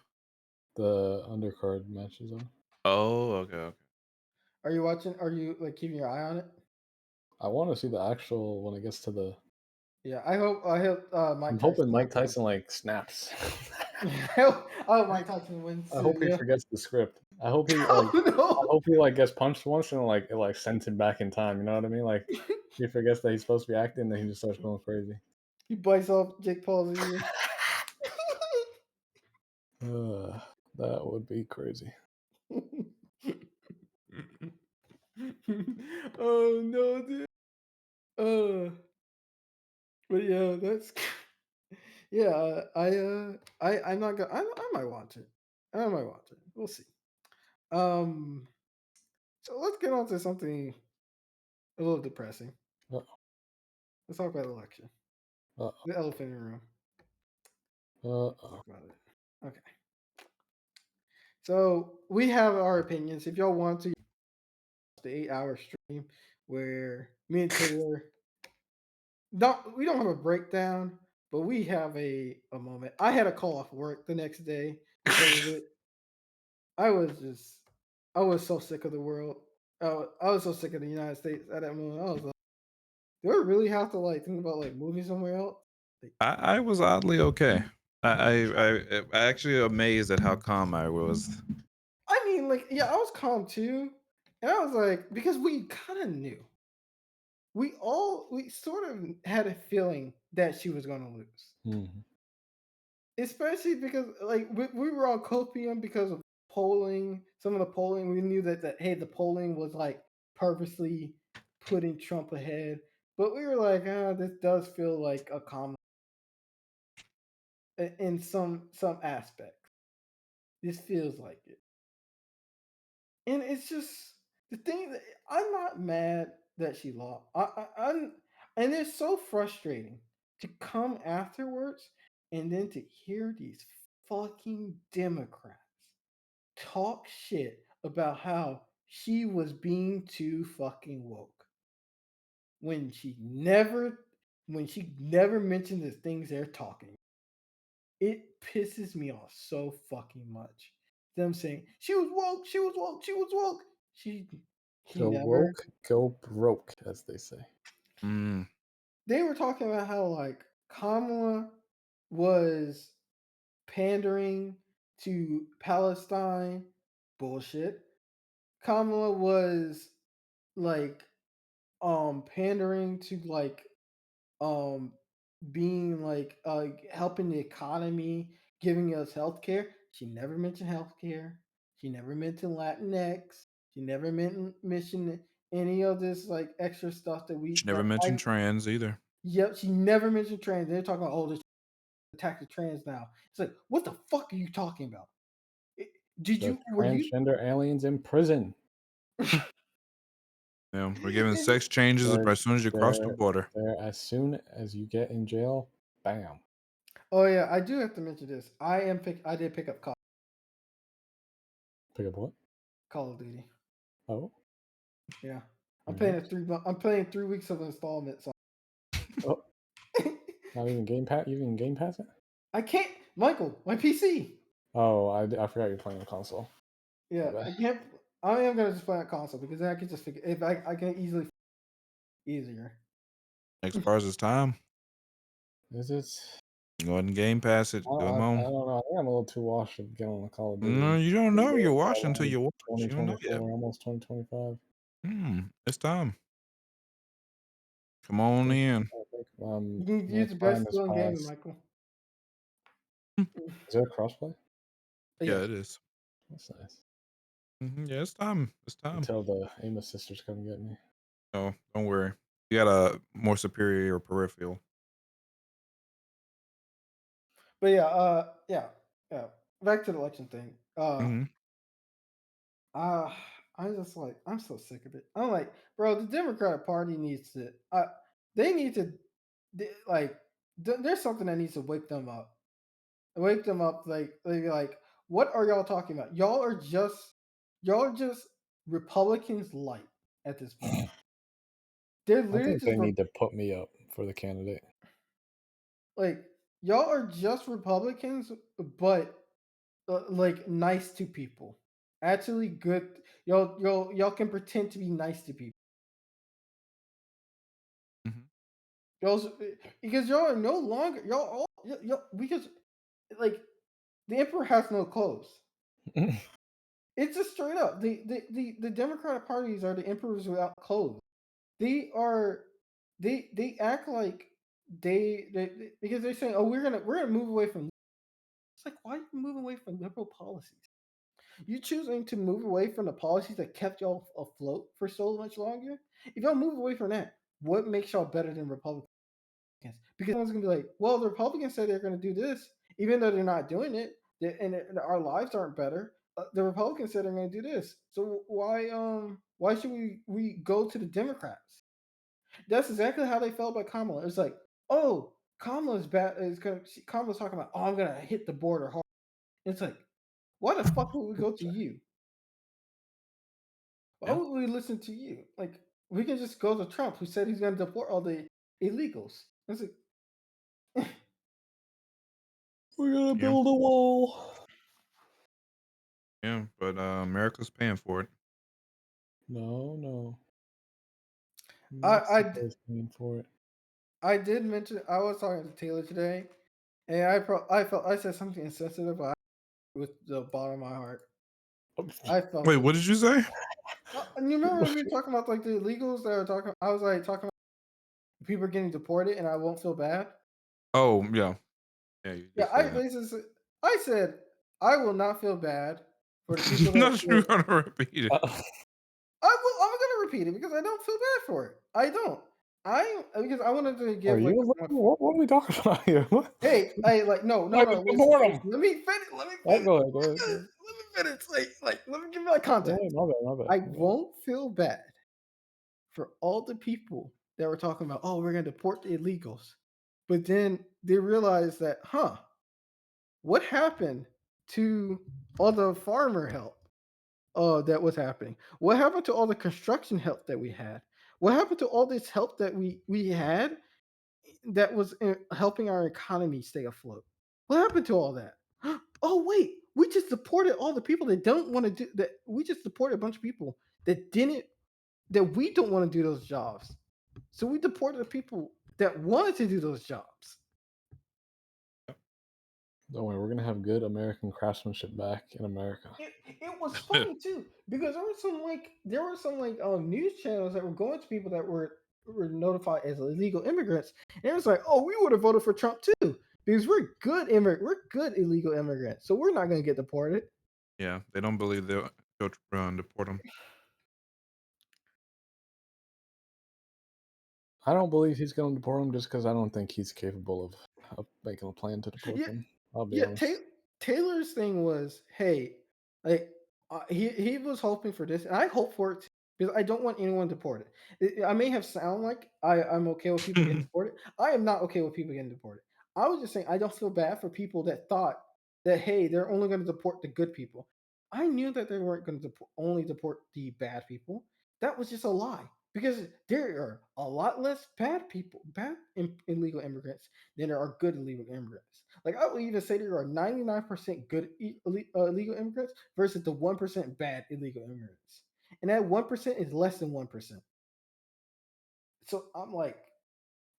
Speaker 4: the undercard match is on.
Speaker 3: Oh, okay, okay.
Speaker 1: Are you watching? Are you like keeping your eye on it?
Speaker 4: I want to see the actual when it gets to the.
Speaker 1: Yeah, I hope. I hope
Speaker 4: I'm
Speaker 1: Mike
Speaker 4: hoping
Speaker 1: Tyson.
Speaker 4: Mike Tyson like snaps.
Speaker 1: I hope Mike Tyson wins
Speaker 4: I
Speaker 1: too.
Speaker 4: hope he
Speaker 1: Yeah.
Speaker 4: forgets the script. I hope he like.
Speaker 1: Oh
Speaker 4: I
Speaker 1: no!
Speaker 4: hope he like gets punched once and like it like sends him back in time. You know what I mean? Like he forgets that he's supposed to be acting, then he just starts going crazy.
Speaker 1: He bites off Jake Paul's ear.
Speaker 4: That would be crazy.
Speaker 1: Oh no, dude. But yeah, that's yeah. I'm not gonna. I might watch it. I might watch it. We'll see. Um. So let's get on to something a little depressing.
Speaker 4: Uh,
Speaker 1: Let's talk about election.
Speaker 4: uh,
Speaker 1: The elephant in the room.
Speaker 4: uh,
Speaker 1: Talk about it. Okay. So we have our opinions. If y'all want to, the 8 hour stream where me and Taylor don't we don't have a breakdown, but we have a moment. I had a call off work the next day because of it. I was just I was so sick of the world. I was so sick of the United States at that moment. I was like, do I really have to like think about like moving somewhere else? Like,
Speaker 3: I was oddly okay. I actually amazed at how calm I was.
Speaker 1: I mean, like, yeah, I was calm too, and I was like, because we kind of knew, we sort of had a feeling that she was going to lose,
Speaker 4: mhm.
Speaker 1: especially because like we were on copium because of polling. Some of the polling, we knew that hey, the polling was like purposely putting Trump ahead, but we were like, this does feel like a common in some aspects. This feels like it. And it's just the thing that I'm not mad that she lost. And it's so frustrating to come afterwards and then to hear these fucking Democrats talk shit about how she was being too fucking woke when she never mentioned the things they're talking. It pisses me off so fucking much. Them saying she was woke, she was woke, she was woke. She
Speaker 4: Go
Speaker 1: never.
Speaker 4: woke, go broke, as they say.
Speaker 3: Mm.
Speaker 1: They were talking about how like Kamala was pandering to Palestine. Bullshit. Kamala was like pandering to like um being like helping the economy, giving us healthcare. She never mentioned healthcare. She never mentioned Latinx. She never mentioned any of this like extra stuff that we
Speaker 3: She never
Speaker 1: like.
Speaker 3: mentioned trans either.
Speaker 1: Yep, she never mentioned trans. They're talking about this attack the trans now. It's like, what the fuck are you talking about? Did
Speaker 4: The
Speaker 1: you were you?
Speaker 4: transgender aliens in prison.
Speaker 3: Yeah, we're giving
Speaker 1: It's
Speaker 3: sex
Speaker 1: just,
Speaker 3: changes
Speaker 4: They're,
Speaker 3: as soon as you cross the
Speaker 4: they're,
Speaker 3: border.
Speaker 4: they're as soon as you get in jail, bam.
Speaker 1: oh yeah, I do have to mention this. I did pick up
Speaker 4: Pick up what?
Speaker 1: Call of Duty.
Speaker 4: Oh,
Speaker 1: Yeah, I'm
Speaker 4: very
Speaker 1: paying
Speaker 4: nice.
Speaker 1: I'm paying 3 weeks of installment. So
Speaker 4: Oh, not even Game Pass. You can Game Pass it?
Speaker 1: I can't, Michael. My PC.
Speaker 4: Oh, I forgot you're playing a console.
Speaker 1: Yeah,
Speaker 4: My bad.
Speaker 1: I can't. I am gonna just play on console because then I can just figure if I can easier.
Speaker 3: Xbox is time.
Speaker 4: Is it?
Speaker 3: Go ahead and Game Pass it.
Speaker 4: I
Speaker 3: Do them
Speaker 4: don't
Speaker 3: on.
Speaker 4: know. I think I'm a little too washed to get on the Call of Duty.
Speaker 3: No, you don't know. You're watching until you watch. You don't know
Speaker 4: 2024,
Speaker 3: yet.
Speaker 4: almost 2025.
Speaker 3: It's time. Come on in.
Speaker 4: I think
Speaker 1: You can use the
Speaker 4: time
Speaker 1: best
Speaker 4: has
Speaker 1: skill in gaming,
Speaker 4: passed.
Speaker 1: Michael.
Speaker 4: Is there a crossplay?
Speaker 3: Yeah,
Speaker 1: Yes.
Speaker 3: it is.
Speaker 4: That's nice.
Speaker 3: Yeah, it's time. It's time.
Speaker 4: Until the Amos sisters come get me.
Speaker 3: Oh, don't worry. You got a more superior peripheral.
Speaker 1: But yeah. Back to the election thing.
Speaker 3: Mhm.
Speaker 1: Uh, I'm just like, I'm so sick of it. I'm like, bro, the Democratic Party needs to, they need to, like, there's something that needs to wake them up. Wake them up. Like, what are y'all talking about? Y'all are just Republicans light at this point. They're
Speaker 4: I
Speaker 1: literally
Speaker 4: think
Speaker 1: just
Speaker 4: they need to put me up for the candidate.
Speaker 1: like, y'all are just Republicans, but like nice to people. Actually, good. Y'all can pretend to be nice to people.
Speaker 3: Mhm.
Speaker 1: Y'all, because y'all are no longer y'all because like the emperor has no clothes. It's just straight up. The Democratic parties are the emperors without clothes. They are they act like they because they're saying, oh, we're gonna move away from. It's like, why are you moving away from liberal policies? You choosing to move away from the policies that kept y'all afloat for so much longer? If y'all move away from that, what makes y'all better than Republicans? Because someone's gonna be like, well, the Republicans said they're gonna do this, even though they're not doing it, and our lives aren't better. The Republicans said they're gonna do this, so why should we go to the Democrats? That's exactly how they felt about Kamala. It's like, oh, Kamala's bad. Kamala's talking about, oh, I'm gonna hit the border hard. It's like, why the fuck would we go to you? Why
Speaker 3: Yeah.
Speaker 1: would we listen to you? Like, we can just go to Trump, who said he's going to deport all the illegals. It's like,
Speaker 4: We're gonna
Speaker 3: Yeah.
Speaker 4: build a wall.
Speaker 3: Yeah, but America's paying for it.
Speaker 4: No.
Speaker 1: I
Speaker 4: Mexico's paying for it.
Speaker 1: I did mention I was talking to Taylor today, and I said something insensitive with the bottom of my heart. I felt
Speaker 3: Wait,
Speaker 1: it.
Speaker 3: what did you say?
Speaker 1: And you remember we were talking about like the illegals that are talking? I was like talking about people getting deported, and I won't feel bad.
Speaker 3: Oh, yeah. Yeah, you
Speaker 1: Yeah,
Speaker 3: did say that.
Speaker 1: I said I will not feel bad for the people that
Speaker 3: Not sure how to repeat it.
Speaker 1: I'm gonna repeat it because I don't feel bad for it. I don't. Because I wanted to
Speaker 4: Are
Speaker 1: give like
Speaker 4: you? What are we talking about here? What?
Speaker 1: hey, like no.
Speaker 4: Like,
Speaker 1: Listen,
Speaker 4: deport 'em.
Speaker 1: let me finish. Let me
Speaker 4: Oh,
Speaker 1: finish.
Speaker 4: go ahead.
Speaker 1: Let me finish. Let me give you my context.
Speaker 4: My bad.
Speaker 1: I won't feel bad for all the people that were talking about, oh, we're gonna deport the illegals, but then they realized that, what happened to all the farmer help? That was happening. What happened to all the construction help that we had? What happened to all this help that we had that was helping our economy stay afloat? What happened to all that? Oh wait, we just deported all the people that don't want to do that. We just deported a bunch of people that we don't want to do those jobs. So we deported the people that wanted to do those jobs.
Speaker 4: Don't worry, we're gonna have good American craftsmanship back in America.
Speaker 1: It was funny too because there were some news channels that were going to people that were notified as illegal immigrants, and it was like, oh, we would have voted for Trump too because we're good illegal immigrants, so we're not going to get deported.
Speaker 3: Yeah, they don't believe they'll deport them.
Speaker 4: I don't believe he's gonna deport them just because I don't think he's capable of making a plan to deport
Speaker 1: Yeah,
Speaker 4: them. I'll be
Speaker 1: yeah.
Speaker 4: honest.
Speaker 1: Taylor's thing was, hey, like he was hoping for this, and I hope for it too, because I don't want anyone deported. I may have sound like I'm okay with people getting deported. I am not okay with people getting deported. I was just saying I don't feel bad for people that thought that hey, they're only going to deport the good people. I knew that they weren't going to only deport the bad people. That was just a lie because there are a lot less bad illegal immigrants than there are good illegal immigrants. Like I would even say there are 99% good illegal immigrants versus the 1% bad illegal immigrants, and that 1% is less than 1%. So I'm like,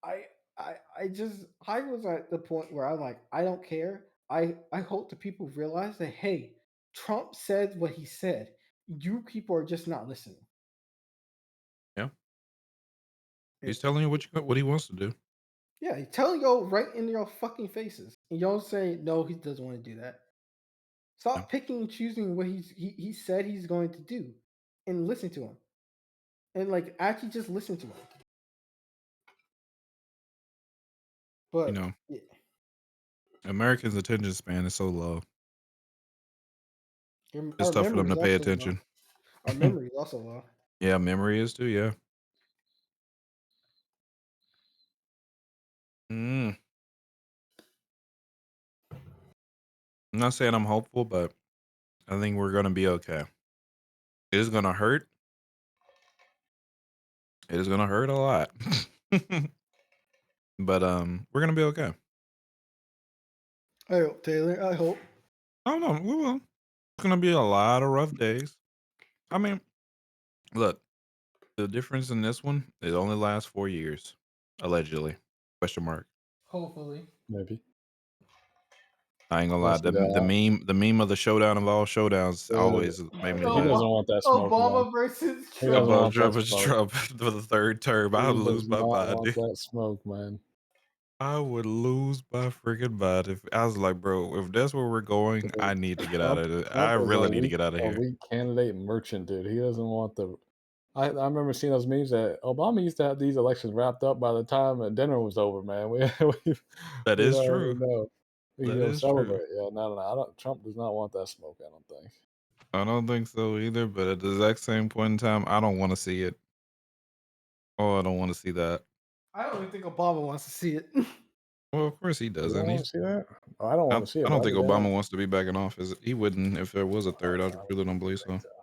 Speaker 1: I I was at the point where I'm like, I don't care. I hope the people realize that hey, Trump said what he said. You people are just not listening.
Speaker 3: Yeah, he's telling you what he wants to do.
Speaker 1: Yeah, he's telling y'all right in your fucking faces, and y'all say no, he doesn't want to do that.
Speaker 3: Yeah.
Speaker 1: Stop picking and choosing what he said he's going to do, and listen to him, and like actually just listen to him.
Speaker 3: You
Speaker 1: But
Speaker 3: know,
Speaker 1: yeah,
Speaker 3: Americans' attention span is so low. It's
Speaker 1: our
Speaker 3: tough for them
Speaker 1: memory
Speaker 3: to
Speaker 1: is
Speaker 3: pay
Speaker 1: also low.
Speaker 3: attention.
Speaker 1: Our memory is also low.
Speaker 3: Yeah, memory is too. Yeah. Mm. I'm not saying I'm hopeful, but I think we're gonna be okay. It is gonna hurt. It is gonna hurt a lot. But we're gonna be okay.
Speaker 1: I hope, Taylor. I hope.
Speaker 3: Oh no, we will. It's gonna be a lot of rough days. I mean, look, the difference in this one, it only lasts 4 years, allegedly. Question mark.
Speaker 1: Hopefully.
Speaker 4: Maybe.
Speaker 3: I ain't gonna
Speaker 4: We'll
Speaker 3: lie.
Speaker 4: see
Speaker 3: The
Speaker 4: that.
Speaker 3: meme of the showdown of all showdowns always made me
Speaker 4: He
Speaker 3: laugh.
Speaker 4: doesn't want that smoke, man.
Speaker 1: Obama versus
Speaker 4: He
Speaker 1: Trump.
Speaker 4: doesn't
Speaker 3: About
Speaker 4: want that
Speaker 3: Trump is
Speaker 4: smoke.
Speaker 3: Trump for the third term. I would
Speaker 4: He
Speaker 3: lose
Speaker 4: does
Speaker 3: my
Speaker 4: not
Speaker 3: mind,
Speaker 4: want
Speaker 3: dude.
Speaker 4: that smoke, man.
Speaker 3: I would lose my freaking mind if I was like, bro, if that's where we're going, I need to get out of it. I
Speaker 4: Trump is
Speaker 3: really need to get out of
Speaker 4: a
Speaker 3: here.
Speaker 4: weak candidate merchant, dude. He doesn't want the. I remember seeing those memes that Obama used to have these elections wrapped up by the time dinner was over, man.
Speaker 3: That
Speaker 4: We
Speaker 3: is
Speaker 4: don't
Speaker 3: true.
Speaker 4: even know. We
Speaker 3: That
Speaker 4: don't
Speaker 3: is true.
Speaker 4: celebrate. Yeah, no. I don't. Trump does not want that smoke. I don't think.
Speaker 3: I don't think so either, but at the exact same point in time, I don't want to see it. Oh, I don't want to see that.
Speaker 1: I don't even think Obama wants to see it.
Speaker 3: Well, of course he
Speaker 4: You don't
Speaker 3: doesn't.
Speaker 4: want to see that? Oh, I don't want to see it.
Speaker 3: I
Speaker 4: But
Speaker 3: don't
Speaker 4: I'd
Speaker 3: think
Speaker 4: be down.
Speaker 3: Obama wants to be back in office. He wouldn't if there was a third. I
Speaker 4: I
Speaker 3: really don't believe
Speaker 4: think
Speaker 3: so.
Speaker 4: so.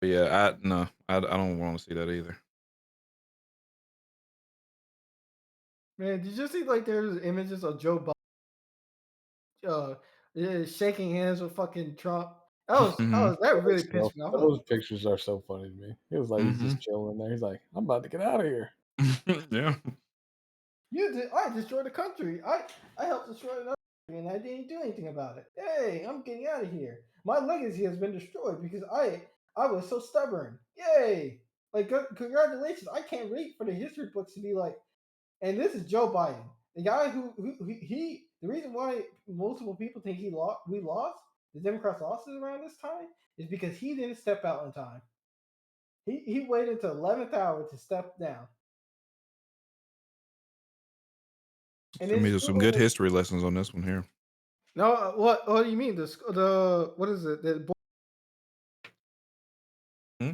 Speaker 3: But yeah, I don't want to see that either.
Speaker 1: Man, did you see like there's images of Joe Biden shaking hands with fucking Trump?
Speaker 3: Mm-hmm.
Speaker 1: That really
Speaker 4: Those,
Speaker 1: pissed me off.
Speaker 4: those pictures are so funny to me. He was like, he's
Speaker 3: Mm-hmm.
Speaker 4: just chilling there. He's like, I'm about to get out of here.
Speaker 3: Yeah.
Speaker 1: I destroyed the country. I helped destroy the country, and I didn't do anything about it. Hey, I'm getting out of here. My legacy has been destroyed because I was so stubborn. Yay! Like congratulations. I can't wait for the history books to be like. And this is Joe Biden, the guy who he the reason why multiple people think we lost, the Democrats lost it around this time is because he didn't step out in time. He waited until 11th hour to step down. And
Speaker 3: Give
Speaker 1: it's
Speaker 3: me some good history lessons on this one here.
Speaker 1: No, what do you mean? The what is it?
Speaker 3: Hmm?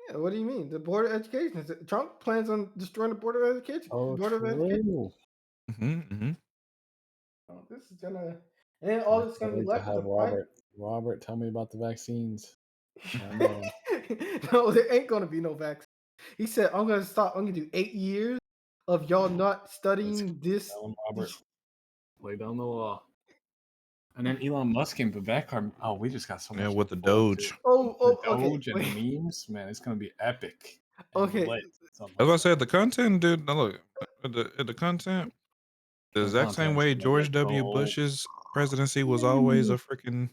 Speaker 1: Yeah, what do you mean? The board of education. Trump plans on destroying the board of education.
Speaker 4: Oh,
Speaker 1: Board of education.
Speaker 4: true.
Speaker 3: Mm-hmm. Mm-hmm.
Speaker 1: Oh, this is gonna, and then all that's
Speaker 4: I
Speaker 1: gonna be
Speaker 4: need to
Speaker 1: left is
Speaker 4: have
Speaker 1: a private.
Speaker 4: Robert, tell me about the vaccines. Oh, man.
Speaker 1: No, there ain't gonna be no vaccine. He said, "I'm gonna stop. I'm gonna do 8 years of y'all not studying this."
Speaker 2: Tell him, Robert, lay down the law. And then Elon Musk came back. Oh, we just got so much.
Speaker 3: Yeah, with the
Speaker 2: forward to.
Speaker 3: Doge.
Speaker 1: Oh,
Speaker 2: The
Speaker 1: okay.
Speaker 2: Doge and the memes, man, it's gonna be epic. And
Speaker 1: Okay.
Speaker 2: lit. So
Speaker 3: As I
Speaker 2: much.
Speaker 3: said, the content, dude. Now look, the content. The
Speaker 2: In
Speaker 3: exact same
Speaker 2: context,
Speaker 3: way
Speaker 2: like,
Speaker 3: George
Speaker 2: let's
Speaker 3: W.
Speaker 2: go.
Speaker 3: Bush's presidency was always a freaking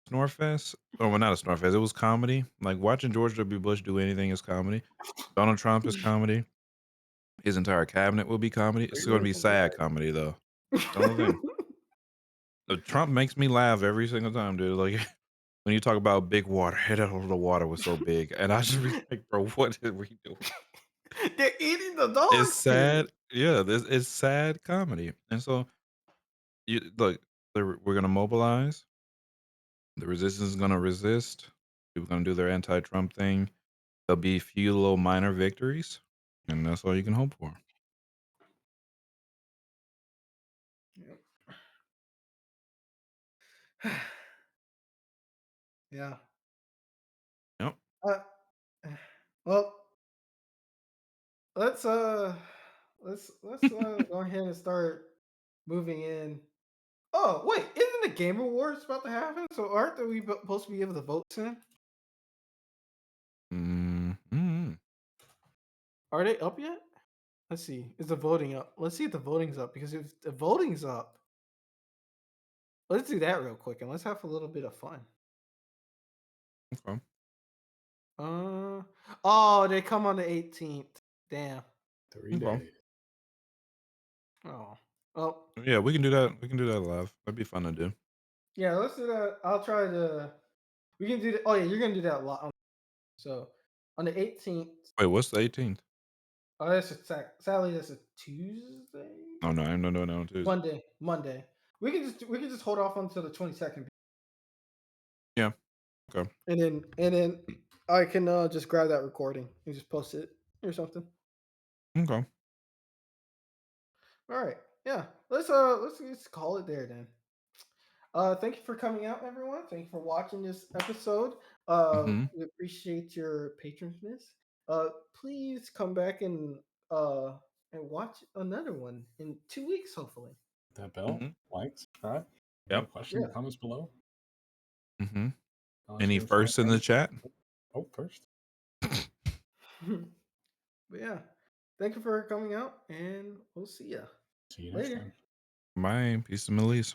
Speaker 3: snore fest. Oh, well, not a snore fest. It was comedy. Like watching George W. Bush do anything is comedy. Donald Trump is comedy. His entire cabinet will be comedy. It's going to be sad comedy though. The only thing. Trump makes me laugh every single time, dude. Like when you talk about big water, the water was so big, and I just be like, bro, what did we do?
Speaker 1: They're eating the dog.
Speaker 3: It's sad. Yeah, this it's sad comedy, and so you look. We're gonna mobilize. The resistance is gonna resist. People gonna do their anti-Trump thing. There'll be a few little minor victories, and that's all you can hope for.
Speaker 1: Yeah.
Speaker 3: Yep.
Speaker 1: Uh, well, let's go ahead and start moving in. Oh wait, isn't the Game Awards about to happen? So aren't we supposed to be able to vote soon?
Speaker 3: Mm-hmm.
Speaker 1: Are they up yet? Let's see. Is the voting up? Let's see if the voting's up, because if the voting's up, let's do that real quick and let's have a little bit of fun.
Speaker 3: Okay.
Speaker 1: Oh, they come on the 18th. Damn.
Speaker 4: 3
Speaker 3: Okay.
Speaker 4: days.
Speaker 1: Oh. Well,
Speaker 3: Yeah, we can do that. We can do that live. That'd be fun to do.
Speaker 1: yeah, let's do that. I'll try to. We can do that. Oh yeah, you're gonna do that a lot. So on the 18th.
Speaker 3: Wait, what's the 18th?
Speaker 1: Oh, that's sadly that's a Tuesday.
Speaker 3: Oh no, I'm not doing that on Tuesday.
Speaker 1: Monday. We can just hold off until the 22nd.
Speaker 3: Yeah. Okay.
Speaker 1: And then I can just grab that recording and just post it or something.
Speaker 3: Okay.
Speaker 1: All right. Yeah. Let's just call it there then. Thank you for coming out, everyone. Thank you for watching this episode. We appreciate your patronage. Please come back and watch another one in 2 weeks, hopefully.
Speaker 2: That bell, like, subscribe.
Speaker 3: Yep.
Speaker 2: Question in
Speaker 1: Yeah.
Speaker 2: the comments below.
Speaker 3: Mm-hmm.
Speaker 2: I'll
Speaker 3: Any
Speaker 2: share with my
Speaker 3: first in the
Speaker 2: friends.
Speaker 3: chat?
Speaker 2: Oh, first.
Speaker 1: But yeah, thank you for coming out, and we'll see ya
Speaker 2: See you next
Speaker 1: later.
Speaker 2: time.
Speaker 3: Bye. Peace and Melise.